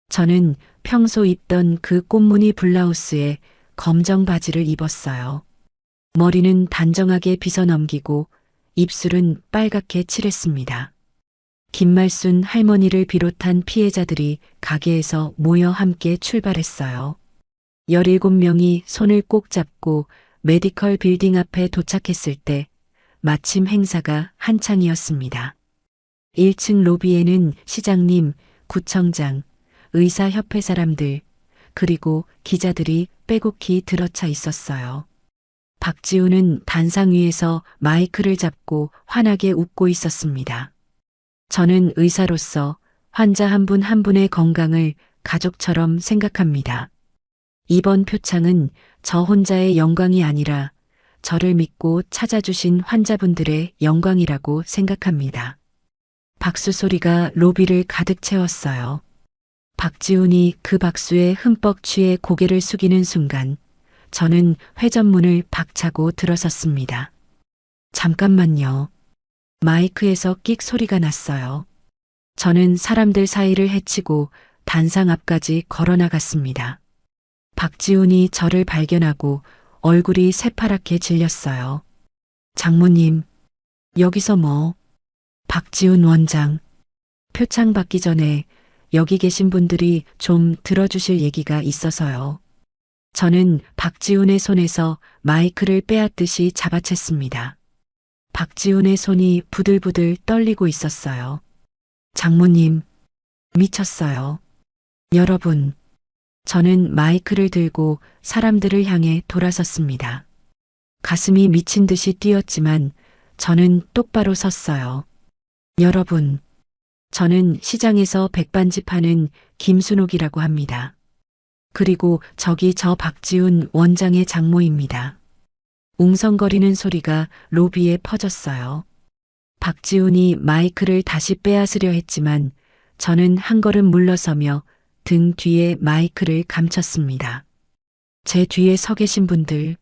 저는 평소 입던 그 꽃무늬 블라우스에 검정 바지를 입었어요. 머리는 단정하게 빗어넘기고 입술은 빨갛게 칠했습니다. 김말순 할머니를 비롯한 피해자들이 가게에서 모여 함께 출발했어요. 17명이 손을 꼭 잡고 메디컬 빌딩 앞에 도착했을 때 마침 행사가 한창이었습니다. 1층 로비에는 시장님, 구청장, 의사협회 사람들, 그리고 기자들이 빼곡히 들어차 있었어요. 박지훈은 단상 위에서 마이크를 잡고 환하게 웃고 있었습니다. 저는 의사로서 환자 한 분 한 분의 건강을 가족처럼 생각합니다. 이번 표창은 저 혼자의 영광이 아니라 저를 믿고 찾아주신 환자분들의 영광이라고 생각합니다. 박수 소리가 로비를 가득 채웠어요. 박지훈이 그 박수에 흠뻑 취해 고개를 숙이는 순간 저는 회전문을 박차고 들어섰습니다. 잠깐만요. 마이크에서 끽 소리가 났어요. 저는 사람들 사이를 헤치고 단상 앞까지 걸어나갔습니다. 박지훈이 저를 발견하고 얼굴이 새파랗게 질렸어요. 장모님, 여기서 뭐? 박지훈 원장, 표창 받기 전에 여기 계신 분들이 좀 들어주실 얘기가 있어서요. 저는 박지훈의 손에서 마이크를 빼앗듯이 잡아챘습니다. 박지훈의 손이 부들부들 떨리고 있었어요. 장모님, 미쳤어요. 여러분, 저는 마이크를 들고 사람들을 향해 돌아섰습니다. 가슴이 미친 듯이 뛰었지만 저는 똑바로 섰어요. 여러분, 저는 시장에서 백반집 하는 김순옥이라고 합니다. 그리고 저기 저 박지훈 원장의 장모입니다. 웅성거리는 소리가 로비에 퍼졌어요. 박지훈이 마이크를 다시 빼앗으려 했지만 저는 한 걸음 물러서며 등 뒤에 마이크를 감췄습니다. 제 뒤에 서 계신 분들,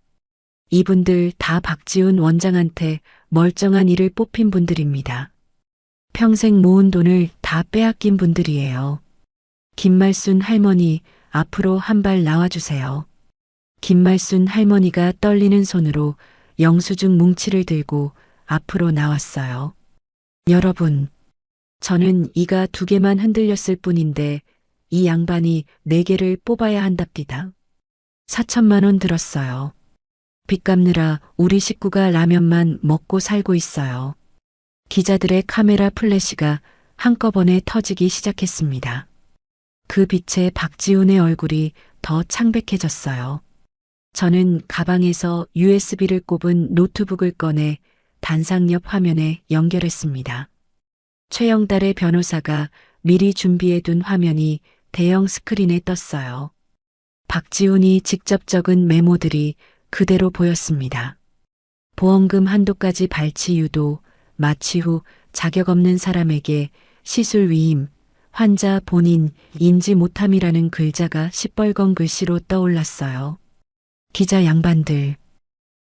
이분들 다 박지훈 원장한테 멀쩡한 일을 뽑힌 분들입니다. 평생 모은 돈을 다 빼앗긴 분들이에요. 김말순 할머니, 앞으로 한 발 나와주세요. 김말순 할머니가 떨리는 손으로 영수증 뭉치를 들고 앞으로 나왔어요. 여러분, 저는 이가 2개만 흔들렸을 뿐인데 이 양반이 4개를 뽑아야 한답니다. 4천만 원 들었어요. 빚 갚느라 우리 식구가 라면만 먹고 살고 있어요. 기자들의 카메라 플래시가 한꺼번에 터지기 시작했습니다. 그 빛에 박지훈의 얼굴이 더 창백해졌어요. 저는 가방에서 USB를 꼽은 노트북을 꺼내 단상 옆 화면에 연결했습니다. 최영달의 변호사가 미리 준비해둔 화면이 대형 스크린에 떴어요. 박지훈이 직접 적은 메모들이 그대로 보였습니다. 보험금 한도까지 발치 유도, 마취 후 자격 없는 사람에게 시술 위임, 환자 본인 인지 못함이라는 글자가 시뻘건 글씨로 떠올랐어요. 기자 양반들,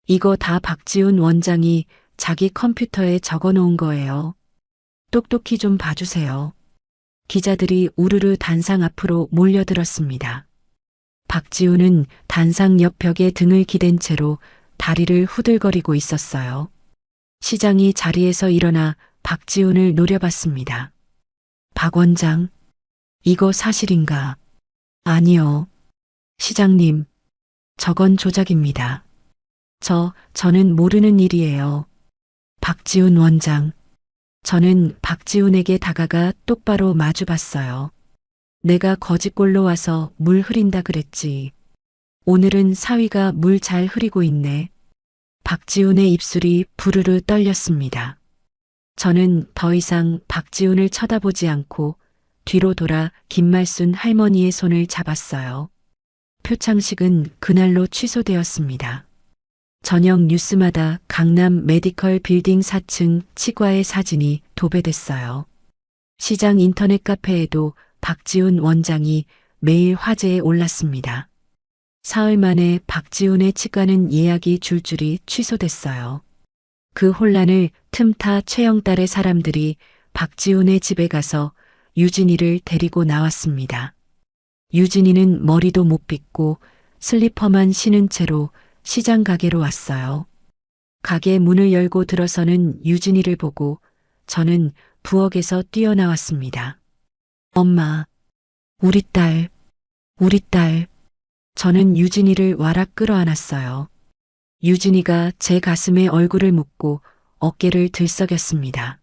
이거 다 박지훈 원장이 자기 컴퓨터에 적어 놓은 거예요. 똑똑히 좀 봐주세요. 기자들이 우르르 단상 앞으로 몰려들었습니다. 박지훈은 단상 옆 벽에 등을 기댄 채로 다리를 후들거리고 있었어요. 시장이 자리에서 일어나 박지훈을 노려봤습니다. 박 원장, 이거 사실인가? 아니요. 시장님, 저건 조작입니다. 저는 모르는 일이에요. 박지훈 원장, 저는 박지훈에게 다가가 똑바로 마주봤어요. 내가 거짓골로 와서 물 흐린다 그랬지. 오늘은 사위가 물 잘 흐리고 있네. 박지훈의 입술이 부르르 떨렸습니다. 저는 더 이상 박지훈을 쳐다보지 않고 뒤로 돌아 김말순 할머니의 손을 잡았어요. 표창식은 그날로 취소되었습니다. 저녁 뉴스마다 강남 메디컬 빌딩 4층 치과의 사진이 도배됐어요. 시장 인터넷 카페에도 박지훈 원장이 매일 화제에 올랐습니다. 사흘 만에 박지훈의 치과는 예약이 줄줄이 취소됐어요. 그 혼란을 틈타 최영달의 사람들이 박지훈의 집에 가서 유진이를 데리고 나왔습니다. 유진이는 머리도 못 빗고 슬리퍼만 신은 채로 시장 가게로 왔어요. 가게 문을 열고 들어서는 유진이를 보고 저는 부엌에서 뛰어나왔습니다. 엄마, 우리 딸. 저는 유진이를 와락 끌어안았어요. 유진이가 제 가슴에 얼굴을 묻고 어깨를 들썩였습니다.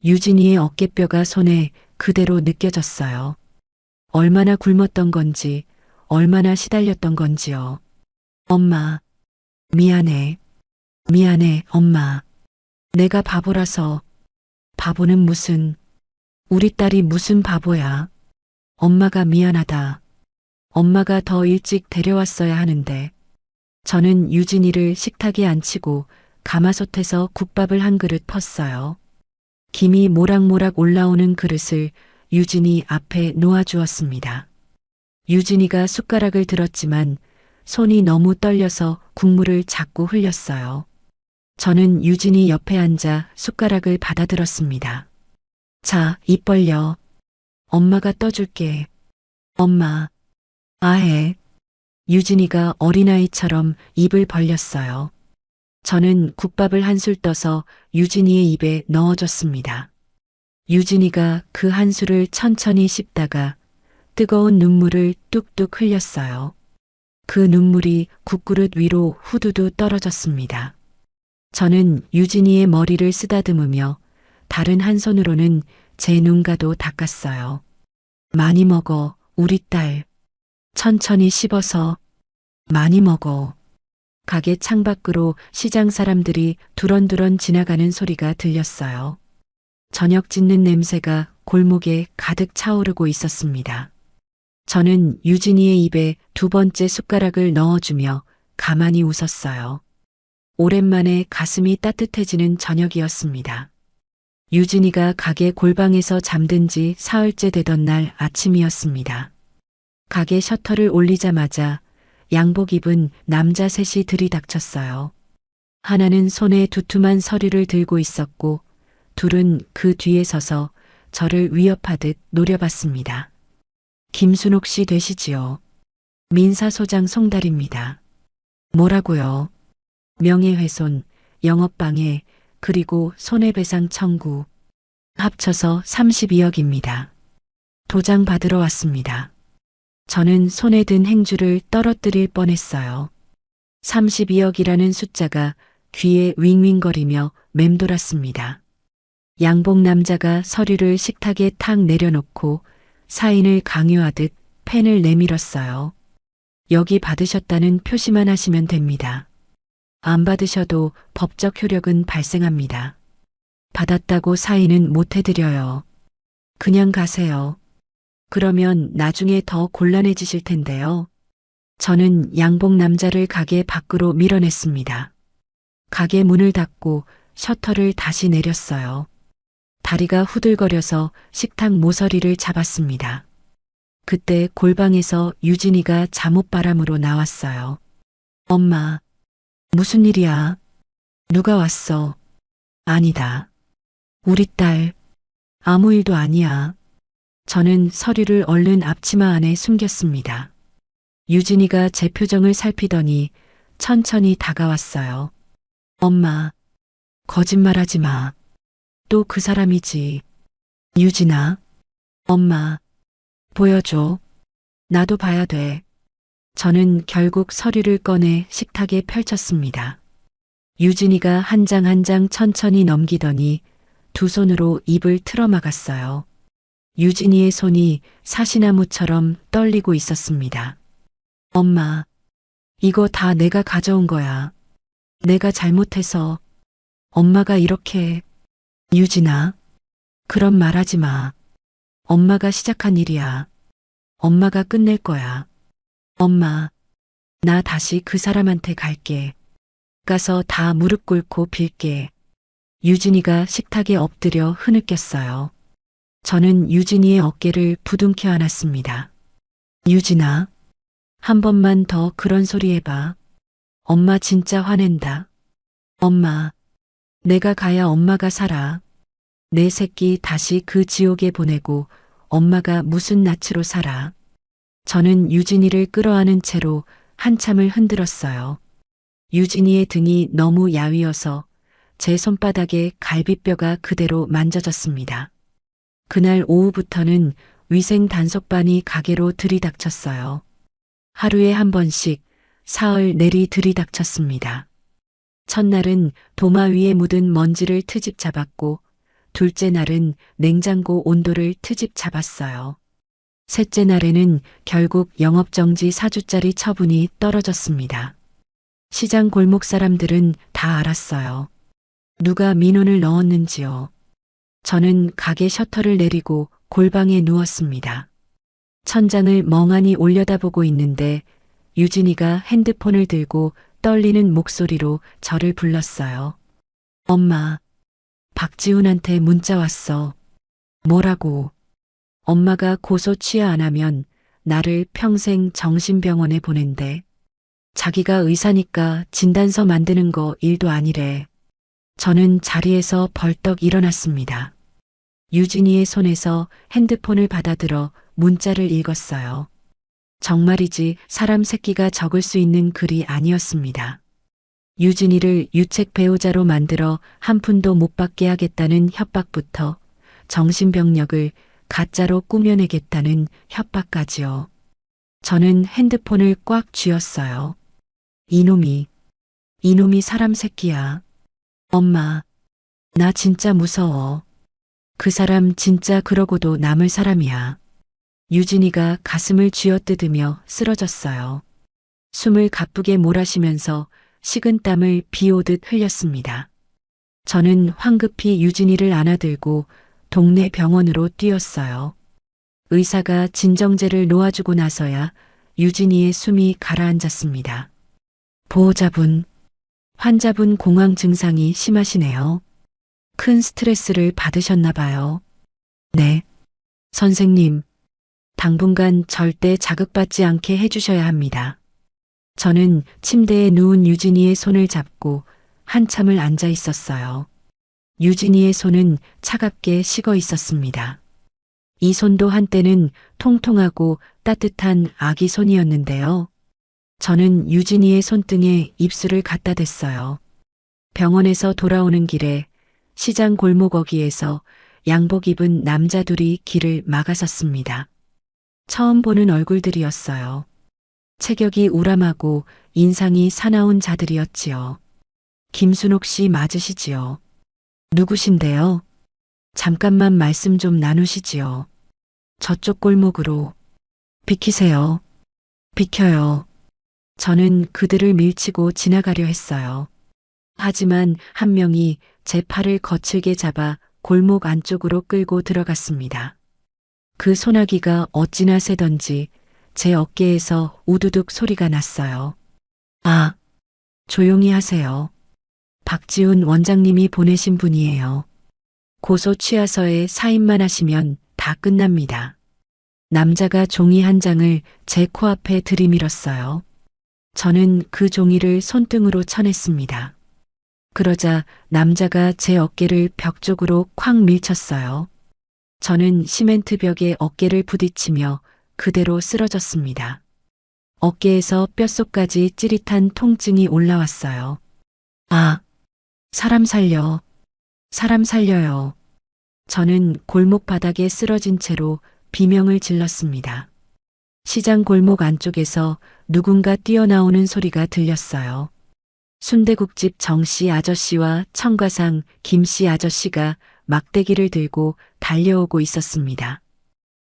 유진이의 어깨뼈가 손에 그대로 느껴졌어요. 얼마나 굶었던 건지, 얼마나 시달렸던 건지요. 엄마, 미안해. 미안해, 엄마. 내가 바보라서. 바보는 무슨, 우리 딸이 무슨 바보야. 엄마가 미안하다. 엄마가 더 일찍 데려왔어야 하는데. 저는 유진이를 식탁에 앉히고 가마솥에서 국밥을 한 그릇 펐어요. 김이 모락모락 올라오는 그릇을 유진이 앞에 놓아주었습니다. 유진이가 숟가락을 들었지만 손이 너무 떨려서 국물을 자꾸 흘렸어요. 저는 유진이 옆에 앉아 숟가락을 받아들었습니다. 자, 입 벌려. 엄마가 떠줄게. 엄마. 아해. 유진이가 어린아이처럼 입을 벌렸어요. 저는 국밥을 한술 떠서 유진이의 입에 넣어줬습니다. 유진이가 그 한술을 천천히 씹다가 뜨거운 눈물을 뚝뚝 흘렸어요. 그 눈물이 국그릇 위로 후두두 떨어졌습니다. 저는 유진이의 머리를 쓰다듬으며 다른 한 손으로는 제 눈가도 닦았어요. 많이 먹어, 우리 딸. 천천히 씹어서. 많이 먹어. 가게 창밖으로 시장 사람들이 두런두런 지나가는 소리가 들렸어요. 저녁 짓는 냄새가 골목에 가득 차오르고 있었습니다. 저는 유진이의 입에 두 번째 숟가락을 넣어주며 가만히 웃었어요. 오랜만에 가슴이 따뜻해지는 저녁이었습니다. 유진이가 가게 골방에서 잠든 지 사흘째 되던 날 아침이었습니다. 가게 셔터를 올리자마자 양복 입은 남자 셋이 들이닥쳤어요. 하나는 손에 두툼한 서류를 들고 있었고 둘은 그 뒤에 서서 저를 위협하듯 노려봤습니다. 김순옥 씨 되시지요? 민사소장 송달입니다. 뭐라고요? 명예훼손, 영업방해, 그리고 손해배상 청구. 합쳐서 32억입니다. 도장 받으러 왔습니다. 저는 손에 든 행주를 떨어뜨릴 뻔했어요. 32억이라는 숫자가 귀에 윙윙거리며 맴돌았습니다. 양복 남자가 서류를 식탁에 탁 내려놓고 사인을 강요하듯 펜을 내밀었어요. 여기 받으셨다는 표시만 하시면 됩니다. 안 받으셔도 법적 효력은 발생합니다. 받았다고 사인은 못 해드려요. 그냥 가세요. 그러면 나중에 더 곤란해지실 텐데요. 저는 양복 남자를 가게 밖으로 밀어냈습니다. 가게 문을 닫고 셔터를 다시 내렸어요. 다리가 후들거려서 식탁 모서리를 잡았습니다. 그때 골방에서 유진이가 잠옷바람으로 나왔어요. 엄마, 무슨 일이야? 누가 왔어? 아니다. 우리 딸. 아무 일도 아니야. 저는 서류를 얼른 앞치마 안에 숨겼습니다. 유진이가 제 표정을 살피더니 천천히 다가왔어요. 엄마, 거짓말하지 마. 또 그 사람이지. 유진아. 엄마, 보여줘. 나도 봐야 돼. 저는 결국 서류를 꺼내 식탁에 펼쳤습니다. 유진이가 한 장 한 장 천천히 넘기더니 두 손으로 입을 틀어막았어요. 유진이의 손이 사시나무처럼 떨리고 있었습니다. 엄마, 이거 다 내가 가져온 거야. 내가 잘못해서 엄마가 이렇게. 유진아, 그런 말 하지 마. 엄마가 시작한 일이야. 엄마가 끝낼 거야. 엄마, 나 다시 그 사람한테 갈게. 가서 다 무릎 꿇고 빌게. 유진이가 식탁에 엎드려 흐느꼈어요. 저는 유진이의 어깨를 부둥켜 안았습니다. 유진아, 한 번만 더 그런 소리 해봐. 엄마 진짜 화낸다. 엄마, 내가 가야 엄마가 살아. 내 새끼 다시 그 지옥에 보내고 엄마가 무슨 낯으로 살아. 저는 유진이를 끌어안은 채로 한참을 흔들었어요. 유진이의 등이 너무 야위어서 제 손바닥에 갈비뼈가 그대로 만져졌습니다. 그날 오후부터는 위생 단속반이 가게로 들이닥쳤어요. 하루에 한 번씩 사흘 내리 들이닥쳤습니다. 첫날은 도마 위에 묻은 먼지를 트집 잡았고, 둘째 날은 냉장고 온도를 트집 잡았어요. 셋째 날에는 결국 영업정지 4주짜리 처분이 떨어졌습니다. 시장 골목 사람들은 다 알았어요. 누가 민원을 넣었는지요. 저는 가게 셔터를 내리고 골방에 누웠습니다. 천장을 멍하니 올려다보고 있는데 유진이가 핸드폰을 들고 떨리는 목소리로 저를 불렀어요. 엄마, 박지훈한테 문자 왔어. 뭐라고? 엄마가 고소 취하 안 하면 나를 평생 정신병원에 보낸대. 자기가 의사니까 진단서 만드는 거 일도 아니래. 저는 자리에서 벌떡 일어났습니다. 유진이의 손에서 핸드폰을 받아들어 문자를 읽었어요. 정말이지 사람 새끼가 적을 수 있는 글이 아니었습니다. 유진이를 유책 배우자로 만들어 한 푼도 못 받게 하겠다는 협박부터 정신병력을 가짜로 꾸며내겠다는 협박까지요. 저는 핸드폰을 꽉 쥐었어요. 이놈이 사람 새끼야. 엄마, 나 진짜 무서워. 그 사람 진짜 그러고도 남을 사람이야. 유진이가 가슴을 쥐어뜯으며 쓰러졌어요. 숨을 가쁘게 몰아쉬면서 식은땀을 비 오듯 흘렸습니다. 저는 황급히 유진이를 안아들고 동네 병원으로 뛰었어요. 의사가 진정제를 놓아주고 나서야 유진이의 숨이 가라앉았습니다. 보호자분, 환자분 공황 증상이 심하시네요. 큰 스트레스를 받으셨나 봐요. 네. 선생님, 당분간 절대 자극받지 않게 해주셔야 합니다. 저는 침대에 누운 유진이의 손을 잡고 한참을 앉아 있었어요. 유진이의 손은 차갑게 식어 있었습니다. 이 손도 한때는 통통하고 따뜻한 아기 손이었는데요. 저는 유진이의 손등에 입술을 갖다 댔어요. 병원에서 돌아오는 길에 시장 골목 어귀에서 양복 입은 남자 둘이 길을 막아섰습니다. 처음 보는 얼굴들이었어요. 체격이 우람하고 인상이 사나운 자들이었지요. 김순옥 씨 맞으시지요? 누구신데요? 잠깐만 말씀 좀 나누시지요. 저쪽 골목으로. 비키세요. 비켜요. 저는 그들을 밀치고 지나가려 했어요. 하지만 한 명이 제 팔을 거칠게 잡아 골목 안쪽으로 끌고 들어갔습니다. 그 소나기가 어찌나 세던지 제 어깨에서 우두둑 소리가 났어요. 아, 조용히 하세요. 박지훈 원장님이 보내신 분이에요. 고소 취하서에 사인만 하시면 다 끝납니다. 남자가 종이 한 장을 제 코앞에 들이밀었어요. 저는 그 종이를 손등으로 쳐냈습니다. 그러자 남자가 제 어깨를 벽 쪽으로 콱 밀쳤어요. 저는 시멘트 벽에 어깨를 부딪히며 그대로 쓰러졌습니다. 어깨에서 뼛속까지 찌릿한 통증이 올라왔어요. 아, 사람 살려. 사람 살려요. 저는 골목 바닥에 쓰러진 채로 비명을 질렀습니다. 시장 골목 안쪽에서 누군가 뛰어나오는 소리가 들렸어요. 순대국집 정씨 아저씨와 청가상 김씨 아저씨가 막대기를 들고 달려오고 있었습니다.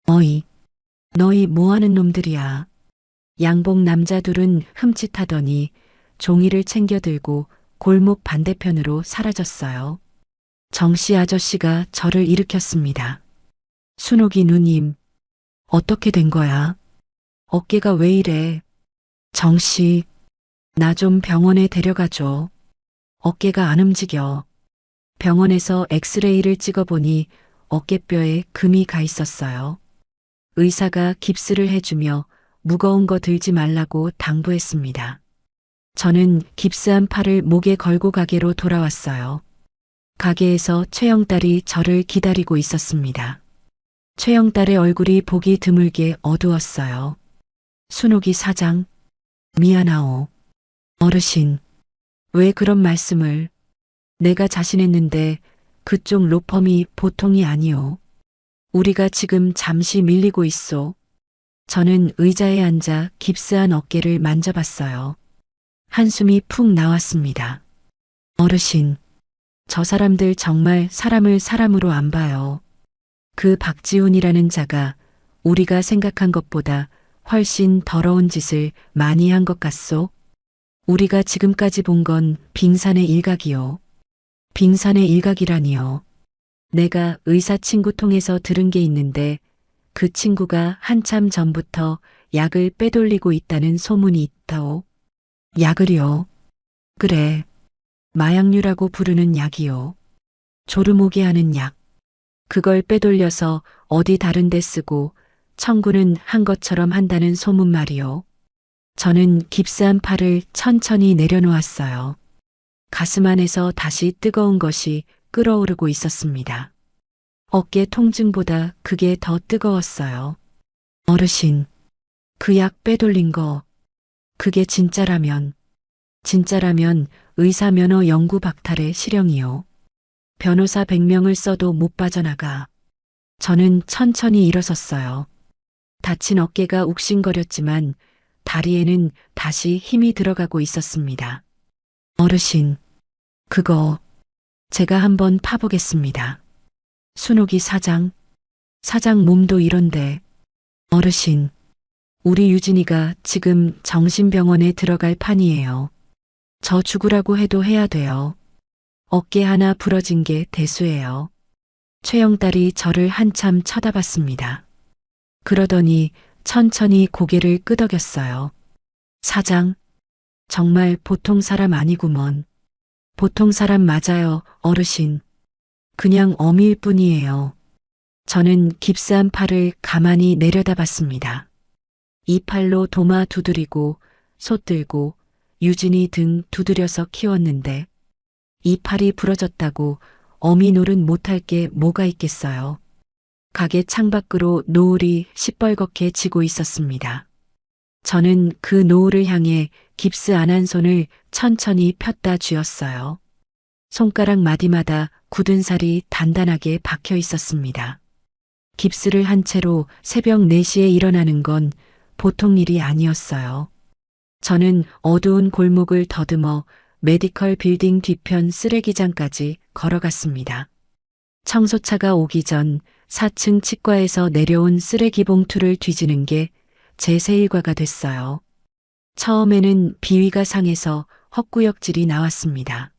어이, 너희 뭐하는 놈들이야. 양복 남자 둘은 흠칫하더니 종이를 챙겨 들고 골목 반대편으로 사라졌어요. 정씨 아저씨가 저를 일으켰습니다. 순옥이 누님, 어떻게 된 거야? 어깨가 왜 이래? 정씨, 나 좀 병원에 데려가줘. 어깨가 안 움직여. 병원에서 엑스레이를 찍어보니 어깨뼈에 금이 가 있었어요. 의사가 깁스를 해주며 무거운 거 들지 말라고 당부했습니다. 저는 깁스한 팔을 목에 걸고 가게로 돌아왔어요. 가게에서 최영딸이 저를 기다리고 있었습니다. 최영딸의 얼굴이 보기 드물게 어두웠어요. 순옥이 사장, 미안하오. 어르신, 왜 그런 말씀을. 내가 자신했는데 그쪽 로펌이 보통이 아니오. 우리가 지금 잠시 밀리고 있소. 저는 의자에 앉아 깁스한 어깨를 만져봤어요. 한숨이 푹 나왔습니다. 어르신, 저 사람들 정말 사람을 사람으로 안 봐요. 그 박지훈이라는 자가 우리가 생각한 것보다 훨씬 더러운 짓을 많이 한 것 같소. 우리가 지금까지 본 건 빙산의 일각이요. 빙산의 일각이라니요. 내가 의사 친구 통해서 들은 게 있는데 그 친구가 한참 전부터 약을 빼돌리고 있다는 소문이 있다오. 약을요? 그래. 마약류라고 부르는 약이요. 졸음오게 하는 약. 그걸 빼돌려서 어디 다른 데 쓰고 청구는 한 것처럼 한다는 소문 말이요. 저는 깁스한 팔을 천천히 내려놓았어요. 가슴 안에서 다시 뜨거운 것이 끓어오르고 있었습니다. 어깨 통증보다 그게 더 뜨거웠어요. 어르신, 그 약 빼돌린 거, 그게 진짜라면 의사 면허 영구 박탈의 실형이요. 변호사 100명을 써도 못 빠져나가. 저는 천천히 일어섰어요. 다친 어깨가 욱신거렸지만 다리에는 다시 힘이 들어가고 있었습니다. 어르신, 그거 제가 한번 파보겠습니다. 순옥이 사장 몸도 이런데. 어르신, 우리 유진이가 지금 정신병원에 들어갈 판이에요. 저 죽으라고 해도 해야 돼요. 어깨 하나 부러진 게 대수예요. 최영딸이 저를 한참 쳐다봤습니다. 그러더니 천천히 고개를 끄덕였어요. 사장, 정말 보통 사람 아니구먼. 보통 사람 맞아요, 어르신. 그냥 어미일 뿐이에요. 저는 깁스한 팔을 가만히 내려다봤습니다. 이 팔로 도마 두드리고 솥 들고 유진이 등 두드려서 키웠는데 이 팔이 부러졌다고 어미 노릇 못할 게 뭐가 있겠어요. 가게 창밖으로 노을이 시뻘겋게 지고 있었습니다. 저는 그 노을을 향해 깁스 안 한 손을 천천히 폈다 쥐었어요. 손가락 마디마다 굳은 살이 단단하게 박혀 있었습니다. 깁스를 한 채로 새벽 4시에 일어나는 건 보통 일이 아니었어요. 저는 어두운 골목을 더듬어 메디컬 빌딩 뒤편 쓰레기장까지 걸어갔습니다. 청소차가 오기 전 4층 치과에서 내려온 쓰레기 봉투를 뒤지는 게 제 새 일과가 됐어요. 처음에는 비위가 상해서 헛구역질이 나왔습니다.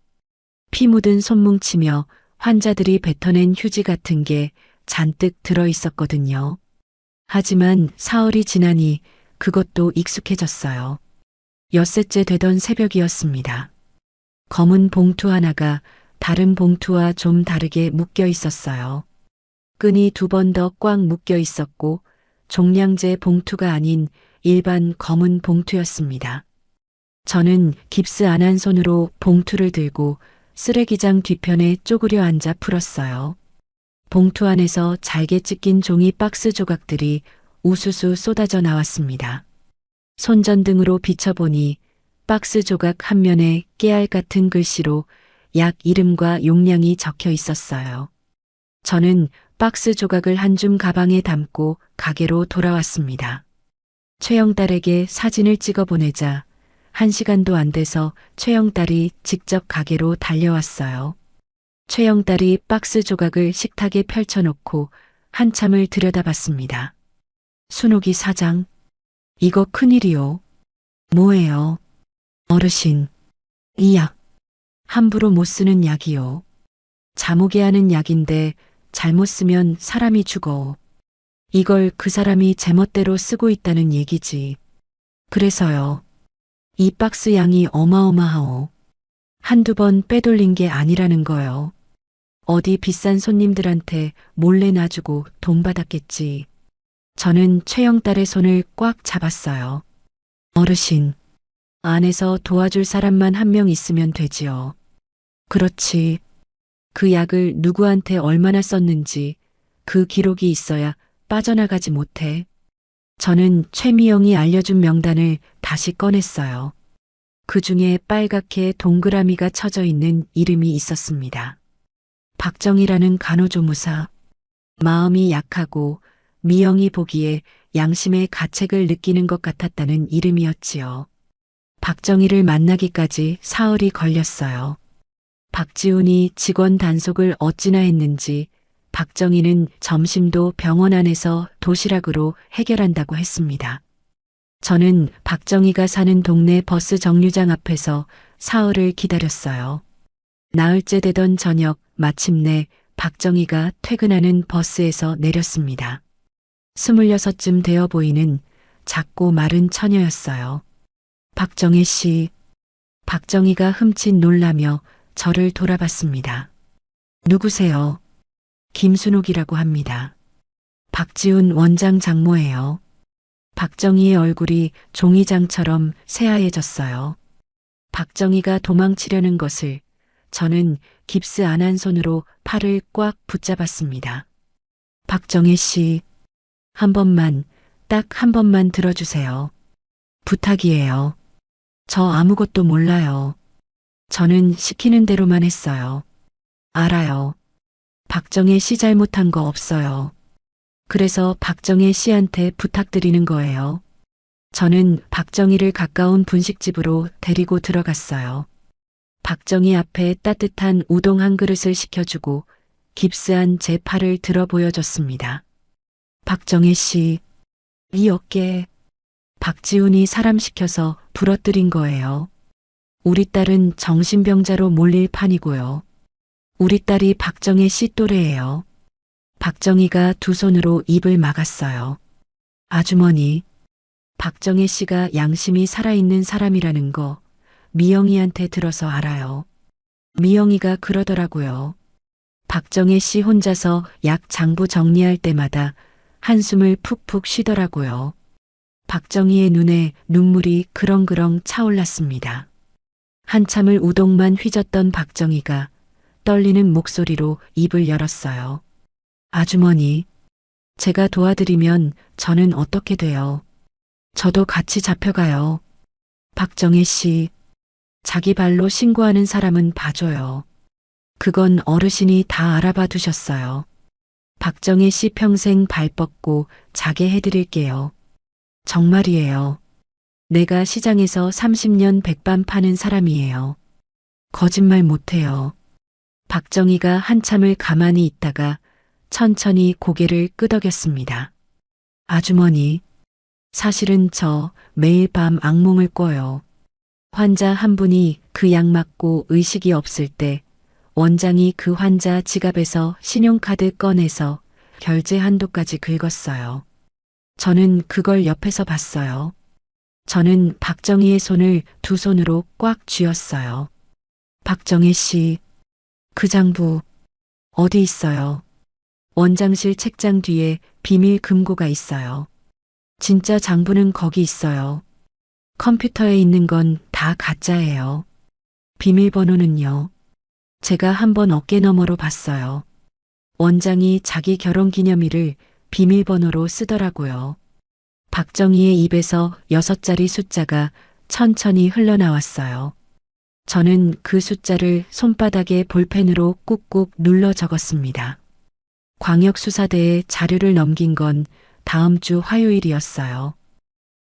피 묻은 손뭉치며 환자들이 뱉어낸 휴지 같은 게 잔뜩 들어 있었거든요. 하지만 사흘이 지나니 그것도 익숙해졌어요. 엿새째 되던 새벽이었습니다. 검은 봉투 하나가 다른 봉투와 좀 다르게 묶여 있었어요. 끈이 2번 더 꽉 묶여 있었고 종량제 봉투가 아닌 일반 검은 봉투였습니다. 저는 깁스 안 한 손으로 봉투를 들고 쓰레기장 뒤편에 쪼그려 앉아 풀었어요. 봉투 안에서 잘게 찢긴 종이 박스 조각들이 우수수 쏟아져 나왔습니다. 손전등으로 비춰보니 박스 조각 한 면에 깨알 같은 글씨로 약 이름과 용량이 적혀 있었어요. 저는 박스 조각을 한 줌 가방에 담고 가게로 돌아왔습니다. 최영딸에게 사진을 찍어 보내자 1시간도 안 돼서 최영딸이 직접 가게로 달려왔어요. 최영딸이 박스 조각을 식탁에 펼쳐놓고 한참을 들여다봤습니다. 순옥이 사장, 이거 큰일이요. 뭐예요? 어르신, 이 약, 함부로 못 쓰는 약이요. 잠 오게 하는 약인데 잘못 쓰면 사람이 죽어. 이걸 그 사람이 제멋대로 쓰고 있다는 얘기지. 그래서요. 이 박스 양이 어마어마하오. 한두 번 빼돌린 게 아니라는 거요. 어디 비싼 손님들한테 몰래 놔주고 돈 받았겠지. 저는 최영딸의 손을 꽉 잡았어요. 어르신, 안에서 도와줄 사람만 한 명 있으면 되지요. 그렇지. 그 약을 누구한테 얼마나 썼는지 그 기록이 있어야 빠져나가지 못해. 저는 최미영이 알려준 명단을 다시 꺼냈어요. 그 중에 빨갛게 동그라미가 쳐져 있는 이름이 있었습니다. 박정희라는 간호조무사. 마음이 약하고 미영이 보기에 양심의 가책을 느끼는 것 같았다는 이름이었지요. 박정희를 만나기까지 사흘이 걸렸어요. 박지훈이 직원 단속을 어찌나 했는지 박정희는 점심도 병원 안에서 도시락으로 해결한다고 했습니다. 저는 박정희가 사는 동네 버스 정류장 앞에서 사흘을 기다렸어요. 나흘째 되던 저녁 마침내 박정희가 퇴근하는 버스에서 내렸습니다. 26쯤 되어 보이는 작고 마른 처녀였어요. 박정희 씨. 박정희가 흠칫 놀라며 저를 돌아봤습니다. 누구세요? 김순옥이라고 합니다. 박지훈 원장 장모예요. 박정희의 얼굴이 종이장처럼 새하얘졌어요. 박정희가 도망치려는 것을 저는 깁스 안 한 손으로 팔을 꽉 붙잡았습니다. 박정희 씨, 한 번만, 딱 한 번만 들어주세요. 부탁이에요. 저 아무것도 몰라요. 저는 시키는 대로만 했어요. 알아요. 박정희 씨 잘못한 거 없어요. 그래서 박정희 씨한테 부탁드리는 거예요. 저는 박정희를 가까운 분식집으로 데리고 들어갔어요. 박정희 앞에 따뜻한 우동 한 그릇을 시켜주고 깁스한 제 팔을 들어 보여줬습니다. 박정희 씨, 이 어깨 박지훈이 사람 시켜서 부러뜨린 거예요. 우리 딸은 정신병자로 몰릴 판이고요. 우리 딸이 박정희 씨 또래예요. 박정희가 두 손으로 입을 막았어요. 아주머니, 박정희 씨가 양심이 살아있는 사람이라는 거 미영이한테 들어서 알아요. 미영이가 그러더라고요. 박정희 씨 혼자서 약 장부 정리할 때마다 한숨을 푹푹 쉬더라고요. 박정희의 눈에 눈물이 그렁그렁 차올랐습니다. 한참을 우동만 휘젓던 박정희가 떨리는 목소리로 입을 열었어요. 아주머니, 제가 도와드리면 저는 어떻게 돼요? 저도 같이 잡혀가요. 박정희 씨, 자기 발로 신고하는 사람은 봐줘요. 그건 어르신이 다 알아봐 두셨어요. 박정희 씨 평생 발 뻗고 자게 해드릴게요. 정말이에요. 내가 시장에서 30년 백반 파는 사람이에요. 거짓말 못해요. 박정희가 한참을 가만히 있다가 천천히 고개를 끄덕였습니다. 아주머니, 사실은 저 매일 밤 악몽을 꿔요. 환자 한 분이 그 약 맞고 의식이 없을 때 원장이 그 환자 지갑에서 신용카드 꺼내서 결제 한도까지 긁었어요. 저는 그걸 옆에서 봤어요. 저는 박정희의 손을 두 손으로 꽉 쥐었어요. 박정희 씨, 그 장부 어디 있어요? 원장실 책장 뒤에 비밀 금고가 있어요. 진짜 장부는 거기 있어요. 컴퓨터에 있는 건 다 가짜예요. 비밀번호는요. 제가 한번 어깨 너머로 봤어요. 원장이 자기 결혼기념일을 비밀번호로 쓰더라고요. 박정희의 입에서 6자리 숫자가 천천히 흘러나왔어요. 저는 그 숫자를 손바닥에 볼펜으로 꾹꾹 눌러 적었습니다. 광역수사대에 자료를 넘긴 건 다음 주 화요일이었어요.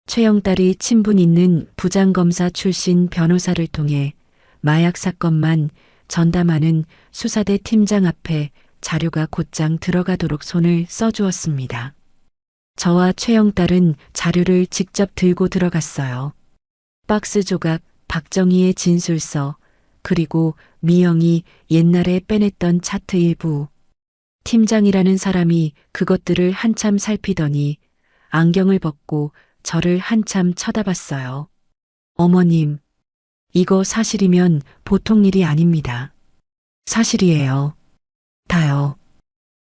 최영딸이 친분 있는 부장검사 출신 변호사를 통해 마약 사건만 전담하는 수사대 팀장 앞에 자료가 곧장 들어가도록 손을 써주었습니다. 저와 최영딸은 자료를 직접 들고 들어갔어요. 박스 조각, 박정희의 진술서, 그리고 미영이 옛날에 빼냈던 차트 일부. 팀장이라는 사람이 그것들을 한참 살피더니 안경을 벗고 저를 한참 쳐다봤어요. 어머님, 이거 사실이면 보통 일이 아닙니다. 사실이에요. 다요.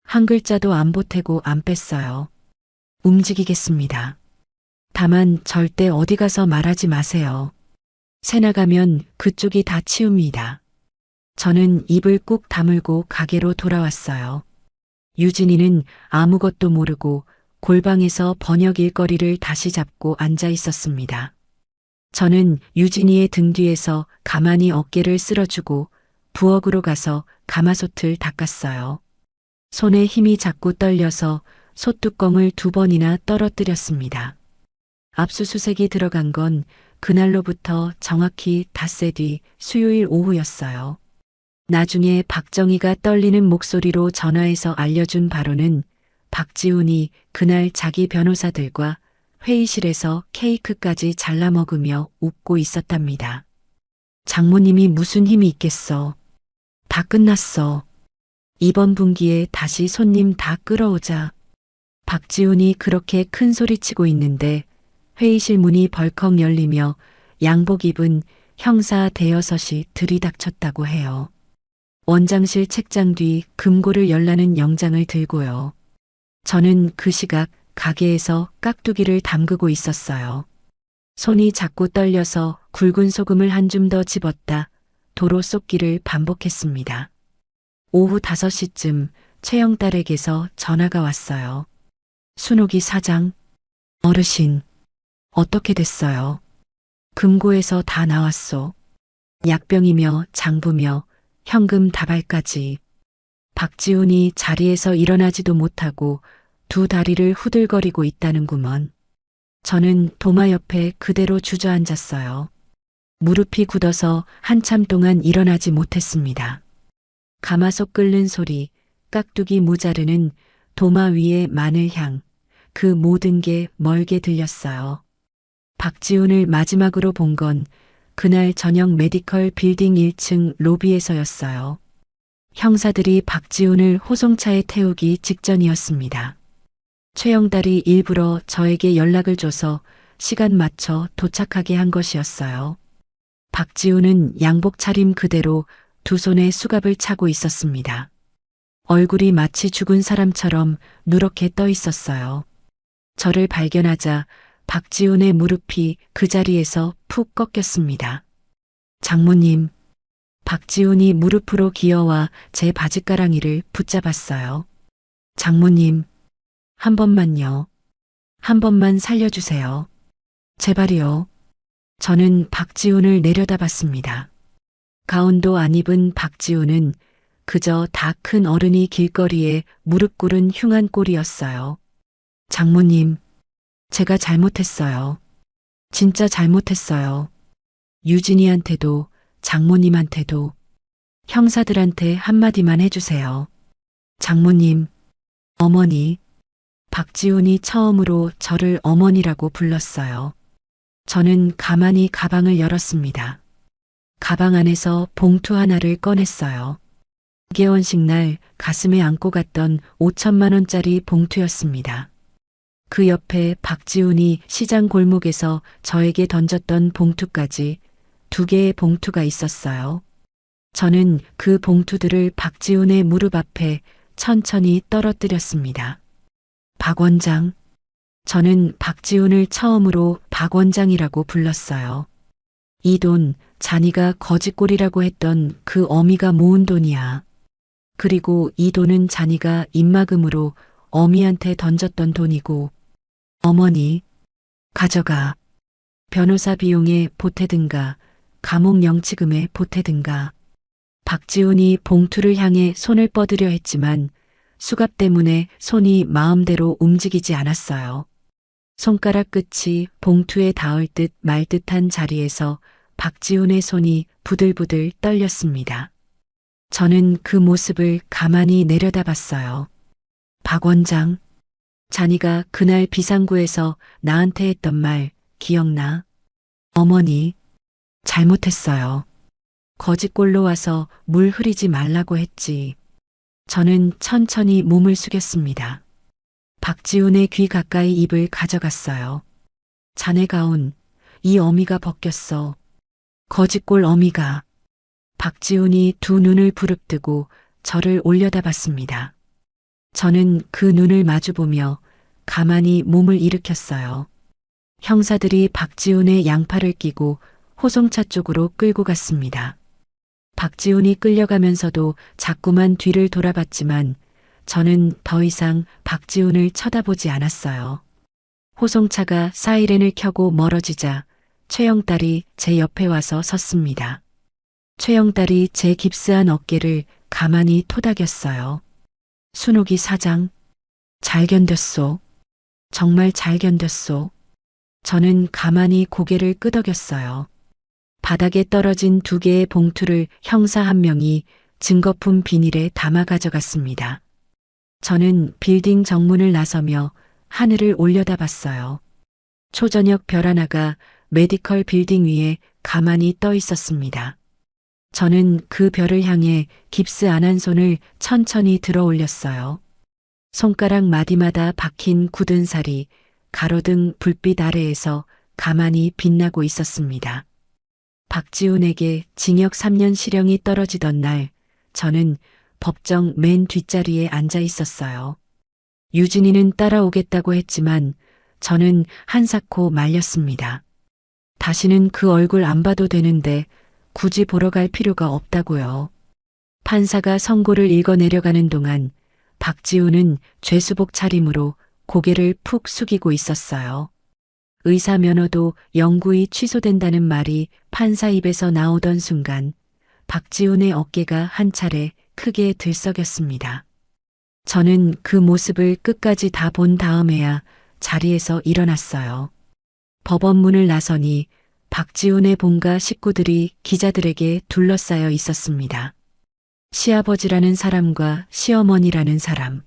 한 글자도 안 보태고 안 뺐어요. 움직이겠습니다. 다만 절대 어디 가서 말하지 마세요. 새 나가면 그쪽이 다 치웁니다. 저는 입을 꾹 다물고 가게로 돌아왔어요. 유진이는 아무것도 모르고 골방에서 번역 일거리를 다시 잡고 앉아 있었습니다. 저는 유진이의 등 뒤에서 가만히 어깨를 쓸어주고 부엌으로 가서 가마솥을 닦았어요. 손에 힘이 자꾸 떨려서 솥뚜껑을 2번이나 떨어뜨렸습니다. 압수수색이 들어간 건 그날로부터 정확히 닷새 뒤 수요일 오후였어요. 나중에 박정희가 떨리는 목소리로 전화해서 알려준 바로는 박지훈이 그날 자기 변호사들과 회의실에서 케이크까지 잘라 먹으며 웃고 있었답니다. 장모님이 무슨 힘이 있겠어. 다 끝났어. 이번 분기에 다시 손님 다 끌어오자. 박지훈이 그렇게 큰 소리치고 있는데 회의실 문이 벌컥 열리며 양복 입은 형사 대여섯이 들이닥쳤다고 해요. 원장실 책장 뒤 금고를 열라는 영장을 들고요. 저는 그 시각 가게에서 깍두기를 담그고 있었어요. 손이 자꾸 떨려서 굵은 소금을 한 줌 더 집었다 도로 쏟기를 반복했습니다. 오후 5시쯤 최영딸에게서 전화가 왔어요. 순옥이 사장, 어르신, 어떻게 됐어요? 금고에서 다 나왔소. 약병이며 장부며 현금 다발까지. 박지훈이 자리에서 일어나지도 못하고 두 다리를 후들거리고 있다는구먼. 저는 도마 옆에 그대로 주저앉았어요. 무릎이 굳어서 한참 동안 일어나지 못했습니다. 가마솥 끓는 소리, 깍두기 모자르는 도마 위의 마늘향, 그 모든 게 멀게 들렸어요. 박지훈을 마지막으로 본 건 그날 저녁 메디컬 빌딩 1층 로비에서였어요. 형사들이 박지훈을 호송차에 태우기 직전이었습니다. 최영달이 일부러 저에게 연락을 줘서 시간 맞춰 도착하게 한 것이었어요. 박지훈은 양복 차림 그대로 두 손에 수갑을 차고 있었습니다. 얼굴이 마치 죽은 사람처럼 누렇게 떠 있었어요. 저를 발견하자 박지훈의 무릎이 그 자리에서 푹 꺾였습니다. 장모님, 박지훈이 무릎으로 기어와 제 바지가랑이를 붙잡았어요. 장모님, 한 번만요. 한 번만 살려주세요. 제발이요. 저는 박지훈을 내려다봤습니다. 가운도 안 입은 박지훈은 그저 다 큰 어른이 길거리에 무릎 꿇은 흉한 꼴이었어요. 장모님, 제가 잘못했어요. 진짜 잘못했어요. 유진이한테도 장모님한테도 형사들한테 한마디만 해주세요. 장모님, 어머니. 박지훈이 처음으로 저를 어머니라고 불렀어요. 저는 가만히 가방을 열었습니다. 가방 안에서 봉투 하나를 꺼냈어요. 개원식 날 가슴에 안고 갔던 5천만 원짜리 봉투였습니다. 그 옆에 박지훈이 시장 골목에서 저에게 던졌던 봉투까지 2개의 봉투가 있었어요. 저는 그 봉투들을 박지훈의 무릎 앞에 천천히 떨어뜨렸습니다. 박 원장. 저는 박지훈을 처음으로 박 원장이라고 불렀어요. 이 돈, 자니가 거짓골이라고 했던 그 어미가 모은 돈이야. 그리고 이 돈은 자니가 입막음으로 어미한테 던졌던 돈이고, 어머니, 가져가. 변호사 비용에 보태든가, 감옥 영치금에 보태든가. 박지훈이 봉투를 향해 손을 뻗으려 했지만 수갑 때문에 손이 마음대로 움직이지 않았어요. 손가락 끝이 봉투에 닿을 듯 말 듯한 자리에서 박지훈의 손이 부들부들 떨렸습니다. 저는 그 모습을 가만히 내려다봤어요. 박 원장, 자니가 그날 비상구에서 나한테 했던 말 기억나? 어머니, 잘못했어요. 거짓골로 와서 물 흐리지 말라고 했지. 저는 천천히 몸을 숙였습니다. 박지훈의 귀 가까이 입을 가져갔어요. 자네 가운, 이 어미가 벗겼어. 거짓골 어미가. 박지훈이 두 눈을 부릅뜨고 저를 올려다봤습니다. 저는 그 눈을 마주보며 가만히 몸을 일으켰어요. 형사들이 박지훈의 양팔을 끼고 호송차 쪽으로 끌고 갔습니다. 박지훈이 끌려가면서도 자꾸만 뒤를 돌아봤지만 저는 더 이상 박지훈을 쳐다보지 않았어요. 호송차가 사이렌을 켜고 멀어지자 최영딸이 제 옆에 와서 섰습니다. 최영딸이 제 깁스한 어깨를 가만히 토닥였어요. 순옥이 사장, 잘 견뎠소. 정말 잘 견뎠소. 저는 가만히 고개를 끄덕였어요. 바닥에 떨어진 2개의 봉투를 형사 한 명이 증거품 비닐에 담아 가져갔습니다. 저는 빌딩 정문을 나서며 하늘을 올려다봤어요. 초저녁 별 하나가 메디컬 빌딩 위에 가만히 떠 있었습니다. 저는 그 별을 향해 깁스 안 한 손을 천천히 들어 올렸어요. 손가락 마디마다 박힌 굳은 살이 가로등 불빛 아래에서 가만히 빛나고 있었습니다. 박지훈에게 징역 3년 실형이 떨어지던 날, 저는 법정 맨 뒷자리에 앉아 있었어요. 유진이는 따라오겠다고 했지만 저는 한사코 말렸습니다. 다시는 그 얼굴 안 봐도 되는데 굳이 보러 갈 필요가 없다고요. 판사가 선고를 읽어 내려가는 동안 박지훈은 죄수복 차림으로 고개를 푹 숙이고 있었어요. 의사 면허도 영구히 취소된다는 말이 판사 입에서 나오던 순간 박지훈의 어깨가 한 차례 크게 들썩였습니다. 저는 그 모습을 끝까지 다 본 다음에야 자리에서 일어났어요. 법원 문을 나서니 박지훈의 본가 식구들이 기자들에게 둘러싸여 있었습니다. 시아버지라는 사람과 시어머니라는 사람,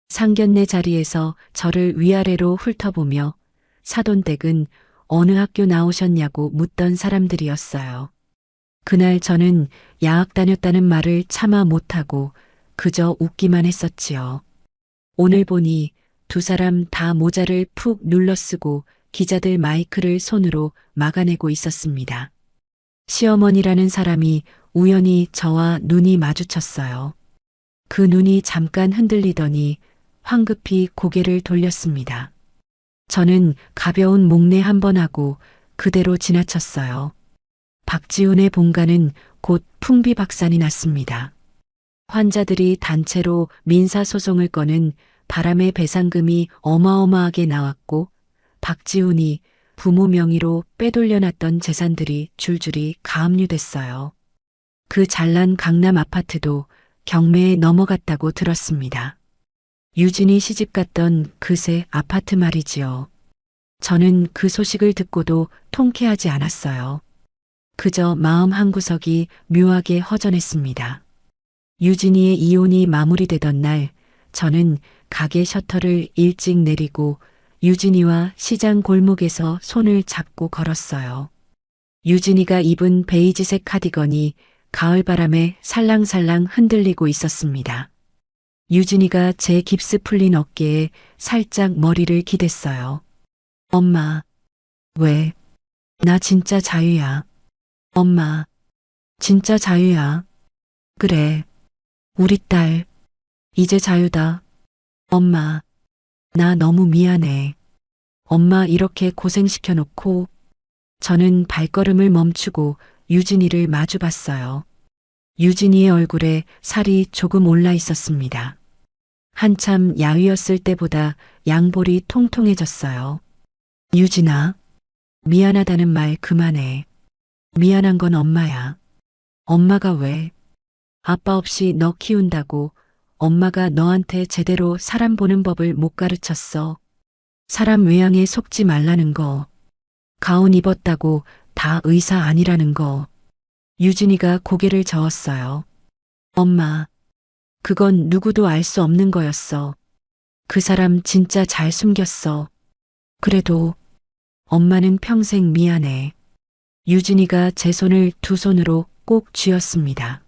상견례 자리에서 저를 위아래로 훑어보며 사돈댁은 어느 학교 나오셨냐고 묻던 사람들이었어요. 그날 저는 야학 다녔다는 말을 차마 못하고 그저 웃기만 했었지요. 오늘 보니 두 사람 다 모자를 푹 눌러쓰고 기자들 마이크를 손으로 막아내고 있었습니다. 시어머니라는 사람이 우연히 저와 눈이 마주쳤어요. 그 눈이 잠깐 흔들리더니 황급히 고개를 돌렸습니다. 저는 가벼운 목례 한 번 하고 그대로 지나쳤어요. 박지훈의 본가는 곧 풍비박산이 났습니다. 환자들이 단체로 민사소송을 거는 바람의 배상금이 어마어마하게 나왔고 박지훈이 부모 명의로 빼돌려놨던 재산들이 줄줄이 가압류됐어요. 그 잘난 강남 아파트도 경매에 넘어갔다고 들었습니다. 유진이 시집갔던 그새 아파트 말이지요. 저는 그 소식을 듣고도 통쾌하지 않았어요. 그저 마음 한구석이 묘하게 허전했습니다. 유진이의 이혼이 마무리되던 날, 저는 가게 셔터를 일찍 내리고 유진이와 시장 골목에서 손을 잡고 걸었어요. 유진이가 입은 베이지색 카디건이 가을바람에 살랑살랑 흔들리고 있었습니다. 유진이가 제 깁스 풀린 어깨에 살짝 머리를 기댔어요. 엄마, 왜? 나 진짜 자유야. 엄마, 진짜 자유야. 그래, 우리 딸, 이제 자유다. 엄마, 나 너무 미안해. 엄마 이렇게 고생시켜놓고. 저는 발걸음을 멈추고 유진이를 마주봤어요. 유진이의 얼굴에 살이 조금 올라 있었습니다. 한참 야위었을 때보다 양볼이 통통해졌어요. 유진아, 미안하다는 말 그만해. 미안한 건 엄마야. 엄마가 왜? 아빠 없이 너 키운다고 엄마가 너한테 제대로 사람 보는 법을 못 가르쳤어. 사람 외양에 속지 말라는 거. 가운 입었다고 다 의사 아니라는 거. 유진이가 고개를 저었어요. 엄마, 그건 누구도 알 수 없는 거였어. 그 사람 진짜 잘 숨겼어. 그래도 엄마는 평생 미안해. 유진이가 제 손을 두 손으로 꼭 쥐었습니다.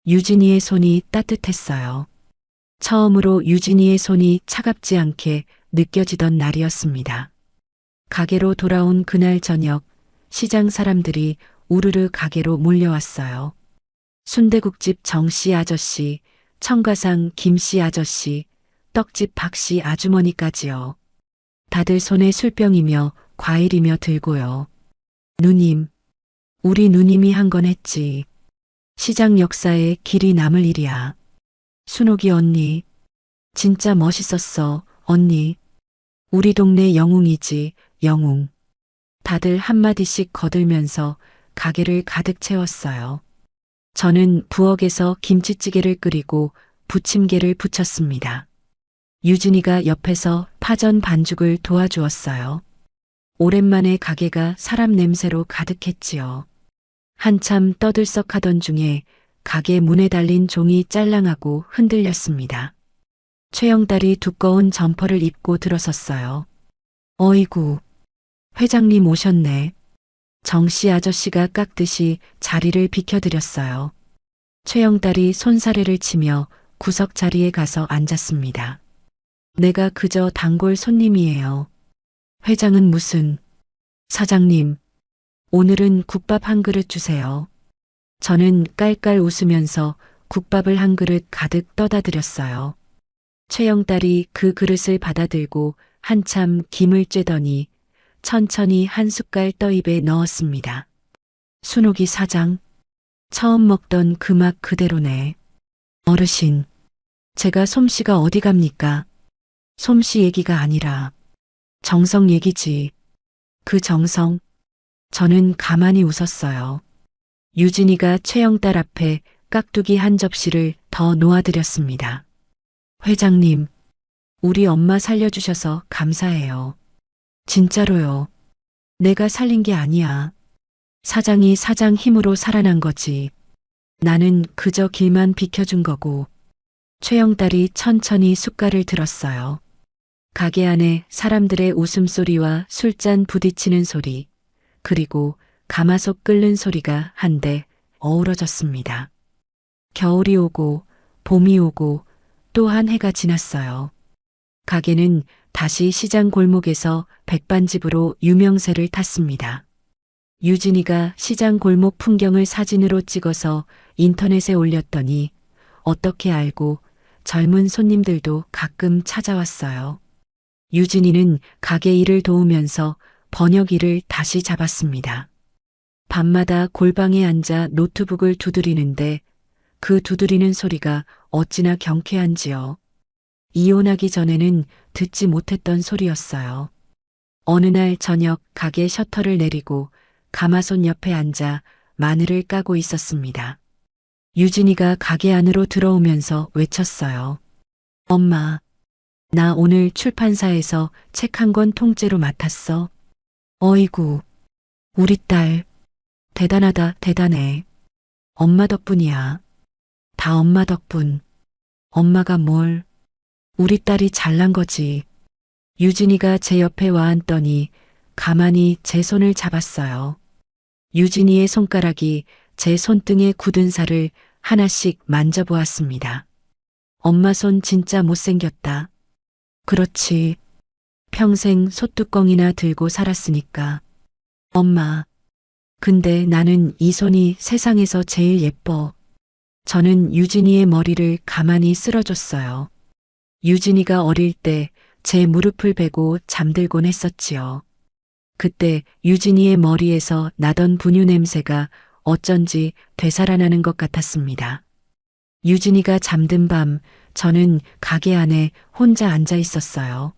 유진이의 손이 따뜻했어요. 처음으로 유진이의 손이 차갑지 않게 느껴지던 날이었습니다. 가게로 돌아온 그날 저녁, 시장 사람들이 우르르 가게로 몰려왔어요. 순대국집 정씨 아저씨, 청가상 김씨 아저씨, 떡집 박씨 아주머니까지요. 다들 손에 술병이며 과일이며 들고요. 누님, 우리 누님이 한 건 했지. 시장 역사에 길이 남을 일이야. 순옥이 언니, 진짜 멋있었어, 언니. 우리 동네 영웅이지, 영웅. 다들 한마디씩 거들면서 가게를 가득 채웠어요. 저는 부엌에서 김치찌개를 끓이고 부침개를 부쳤습니다. 유진이가 옆에서 파전 반죽을 도와주었어요. 오랜만에 가게가 사람 냄새로 가득했지요. 한참 떠들썩하던 중에 가게 문에 달린 종이 짤랑하고 흔들렸습니다. 최영달이 두꺼운 점퍼를 입고 들어섰어요. 어이구, 회장님 오셨네. 정씨 아저씨가 깎듯이 자리를 비켜드렸어요. 최영달이 손사래를 치며 구석 자리에 가서 앉았습니다. 내가 그저 단골 손님이에요. 회장은 무슨... 사장님, 오늘은 국밥 한 그릇 주세요. 저는 깔깔 웃으면서 국밥을 한 그릇 가득 떠다 드렸어요. 최영달이 그 그릇을 받아들고 한참 김을 쬐더니 천천히 한 숟갈 떠입에 넣었습니다. 순옥이 사장, 처음 먹던 그 맛 그대로네. 어르신, 제가 솜씨가 어디 갑니까? 솜씨 얘기가 아니라 정성 얘기지. 그 정성. 저는 가만히 웃었어요. 유진이가 최영달 앞에 깍두기 한 접시를 더 놓아드렸습니다. 회장님, 우리 엄마 살려주셔서 감사해요. 진짜로요. 내가 살린 게 아니야. 사장이 사장 힘으로 살아난 거지. 나는 그저 길만 비켜준 거고. 최영달이 천천히 숟갈을 들었어요. 가게 안에 사람들의 웃음소리와 술잔 부딪히는 소리, 그리고 가마솥 끓는 소리가 한데 어우러졌습니다. 겨울이 오고 봄이 오고 또 한 해가 지났어요. 가게는 다시 시장 골목에서 백반집으로 유명세를 탔습니다. 유진이가 시장 골목 풍경을 사진으로 찍어서 인터넷에 올렸더니 어떻게 알고 젊은 손님들도 가끔 찾아왔어요. 유진이는 가게 일을 도우면서 번역 일을 다시 잡았습니다. 밤마다 골방에 앉아 노트북을 두드리는데 그 두드리는 소리가 어찌나 경쾌한지요. 이혼하기 전에는 듣지 못했던 소리였어요. 어느 날 저녁 가게 셔터를 내리고 가마솥 옆에 앉아 마늘을 까고 있었습니다. 유진이가 가게 안으로 들어오면서 외쳤어요. 엄마, 나 오늘 출판사에서 책 한 권 통째로 맡았어. 어이구, 우리 딸, 대단하다, 대단해. 엄마 덕분이야. 다 엄마 덕분. 엄마가 뭘, 우리 딸이 잘난 거지. 유진이가 제 옆에 와 앉더니 가만히 제 손을 잡았어요. 유진이의 손가락이 제 손등에 굳은 살을 하나씩 만져보았습니다. 엄마 손 진짜 못생겼다. 그렇지. 평생 솥뚜껑이나 들고 살았으니까. 엄마, 근데 나는 이 손이 세상에서 제일 예뻐. 저는 유진이의 머리를 가만히 쓸어줬어요. 유진이가 어릴 때 제 무릎을 베고 잠들곤 했었지요. 그때 유진이의 머리에서 나던 분유 냄새가 어쩐지 되살아나는 것 같았습니다. 유진이가 잠든 밤 저는 가게 안에 혼자 앉아 있었어요.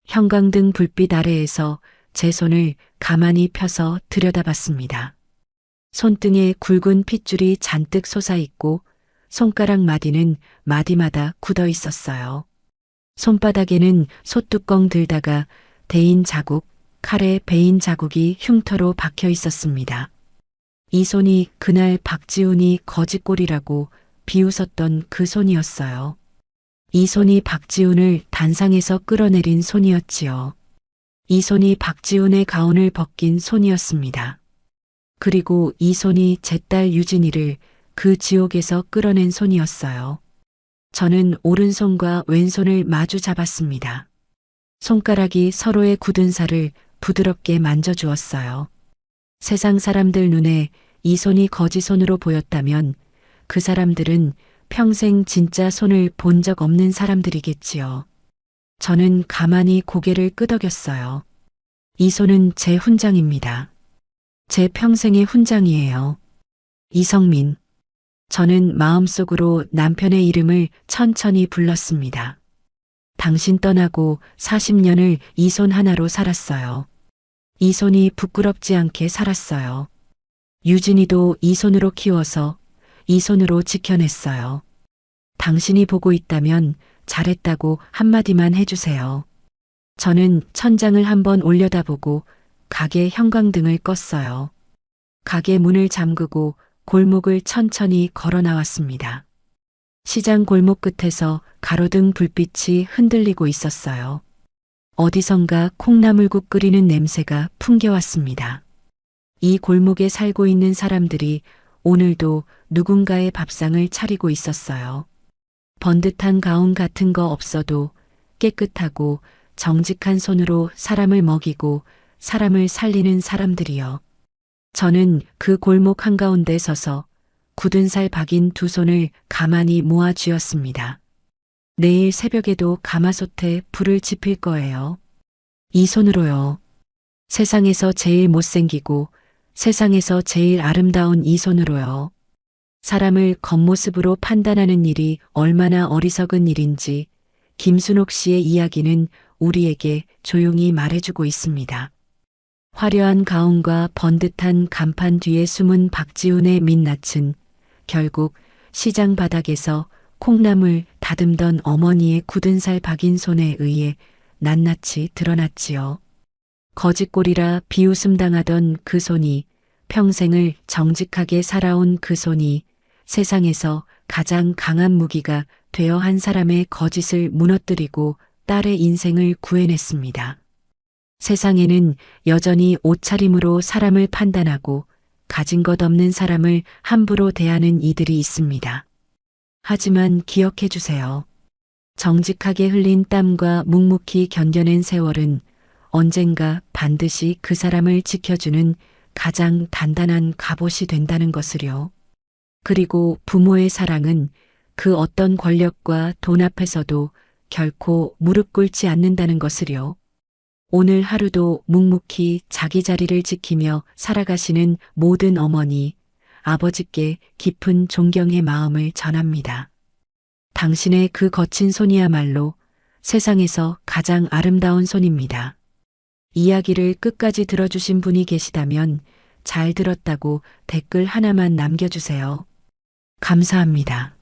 형광등 불빛 아래에서 제 손을 가만히 펴서 들여다봤습니다. 손등에 굵은 핏줄이 잔뜩 솟아있고 손가락 마디는 마디마다 굳어 있었어요. 손바닥에는 솥뚜껑 들다가 대인 자국, 칼에 베인 자국이 흉터로 박혀 있었습니다. 이 손이 그날 박지훈이 거짓골이라고 비웃었던 그 손이었어요. 이 손이 박지훈을 단상에서 끌어내린 손이었지요. 이 손이 박지훈의 가운을 벗긴 손이었습니다. 그리고 이 손이 제 딸 유진이를 그 지옥에서 끌어낸 손이었어요. 저는 오른손과 왼손을 마주 잡았습니다. 손가락이 서로의 굳은 살을 부드럽게 만져주었어요. 세상 사람들 눈에 이 손이 거지 손으로 보였다면 그 사람들은 평생 진짜 손을 본 적 없는 사람들이겠지요. 저는 가만히 고개를 끄덕였어요. 이 손은 제 훈장입니다. 제 평생의 훈장이에요. 이성민. 저는 마음속으로 남편의 이름을 천천히 불렀습니다. 당신 떠나고 40년을 이 손 하나로 살았어요. 이 손이 부끄럽지 않게 살았어요. 유진이도 이 손으로 키워서 이 손으로 지켜냈어요. 당신이 보고 있다면 잘했다고 한마디만 해주세요. 저는 천장을 한번 올려다보고 가게 형광등을 껐어요. 가게 문을 잠그고 골목을 천천히 걸어 나왔습니다. 시장 골목 끝에서 가로등 불빛이 흔들리고 있었어요. 어디선가 콩나물국 끓이는 냄새가 풍겨왔습니다. 이 골목에 살고 있는 사람들이 오늘도 누군가의 밥상을 차리고 있었어요. 번듯한 가운 같은 거 없어도 깨끗하고 정직한 손으로 사람을 먹이고 사람을 살리는 사람들이요. 저는 그 골목 한가운데 서서 굳은 살 박인 두 손을 가만히 모아 쥐었습니다. 내일 새벽에도 가마솥에 불을 지필 거예요. 이 손으로요. 세상에서 제일 못생기고 세상에서 제일 아름다운 이 손으로요. 사람을 겉모습으로 판단하는 일이 얼마나 어리석은 일인지 김순옥 씨의 이야기는 우리에게 조용히 말해주고 있습니다. 화려한 가운과 번듯한 간판 뒤에 숨은 박지훈의 민낯은 결국 시장 바닥에서 콩나물 다듬던 어머니의 굳은 살 박인 손에 의해 낱낱이 드러났지요. 거짓골이라 비웃음 당하던 그 손이, 평생을 정직하게 살아온 그 손이 세상에서 가장 강한 무기가 되어 한 사람의 거짓을 무너뜨리고 딸의 인생을 구해냈습니다. 세상에는 여전히 옷차림으로 사람을 판단하고 가진 것 없는 사람을 함부로 대하는 이들이 있습니다. 하지만 기억해 주세요. 정직하게 흘린 땀과 묵묵히 견뎌낸 세월은 언젠가 반드시 그 사람을 지켜주는 가장 단단한 갑옷이 된다는 것을요. 그리고 부모의 사랑은 그 어떤 권력과 돈 앞에서도 결코 무릎 꿇지 않는다는 것을요. 오늘 하루도 묵묵히 자기 자리를 지키며 살아가시는 모든 어머니, 아버지께 깊은 존경의 마음을 전합니다. 당신의 그 거친 손이야말로 세상에서 가장 아름다운 손입니다. 이야기를 끝까지 들어주신 분이 계시다면 잘 들었다고 댓글 하나만 남겨주세요. 감사합니다.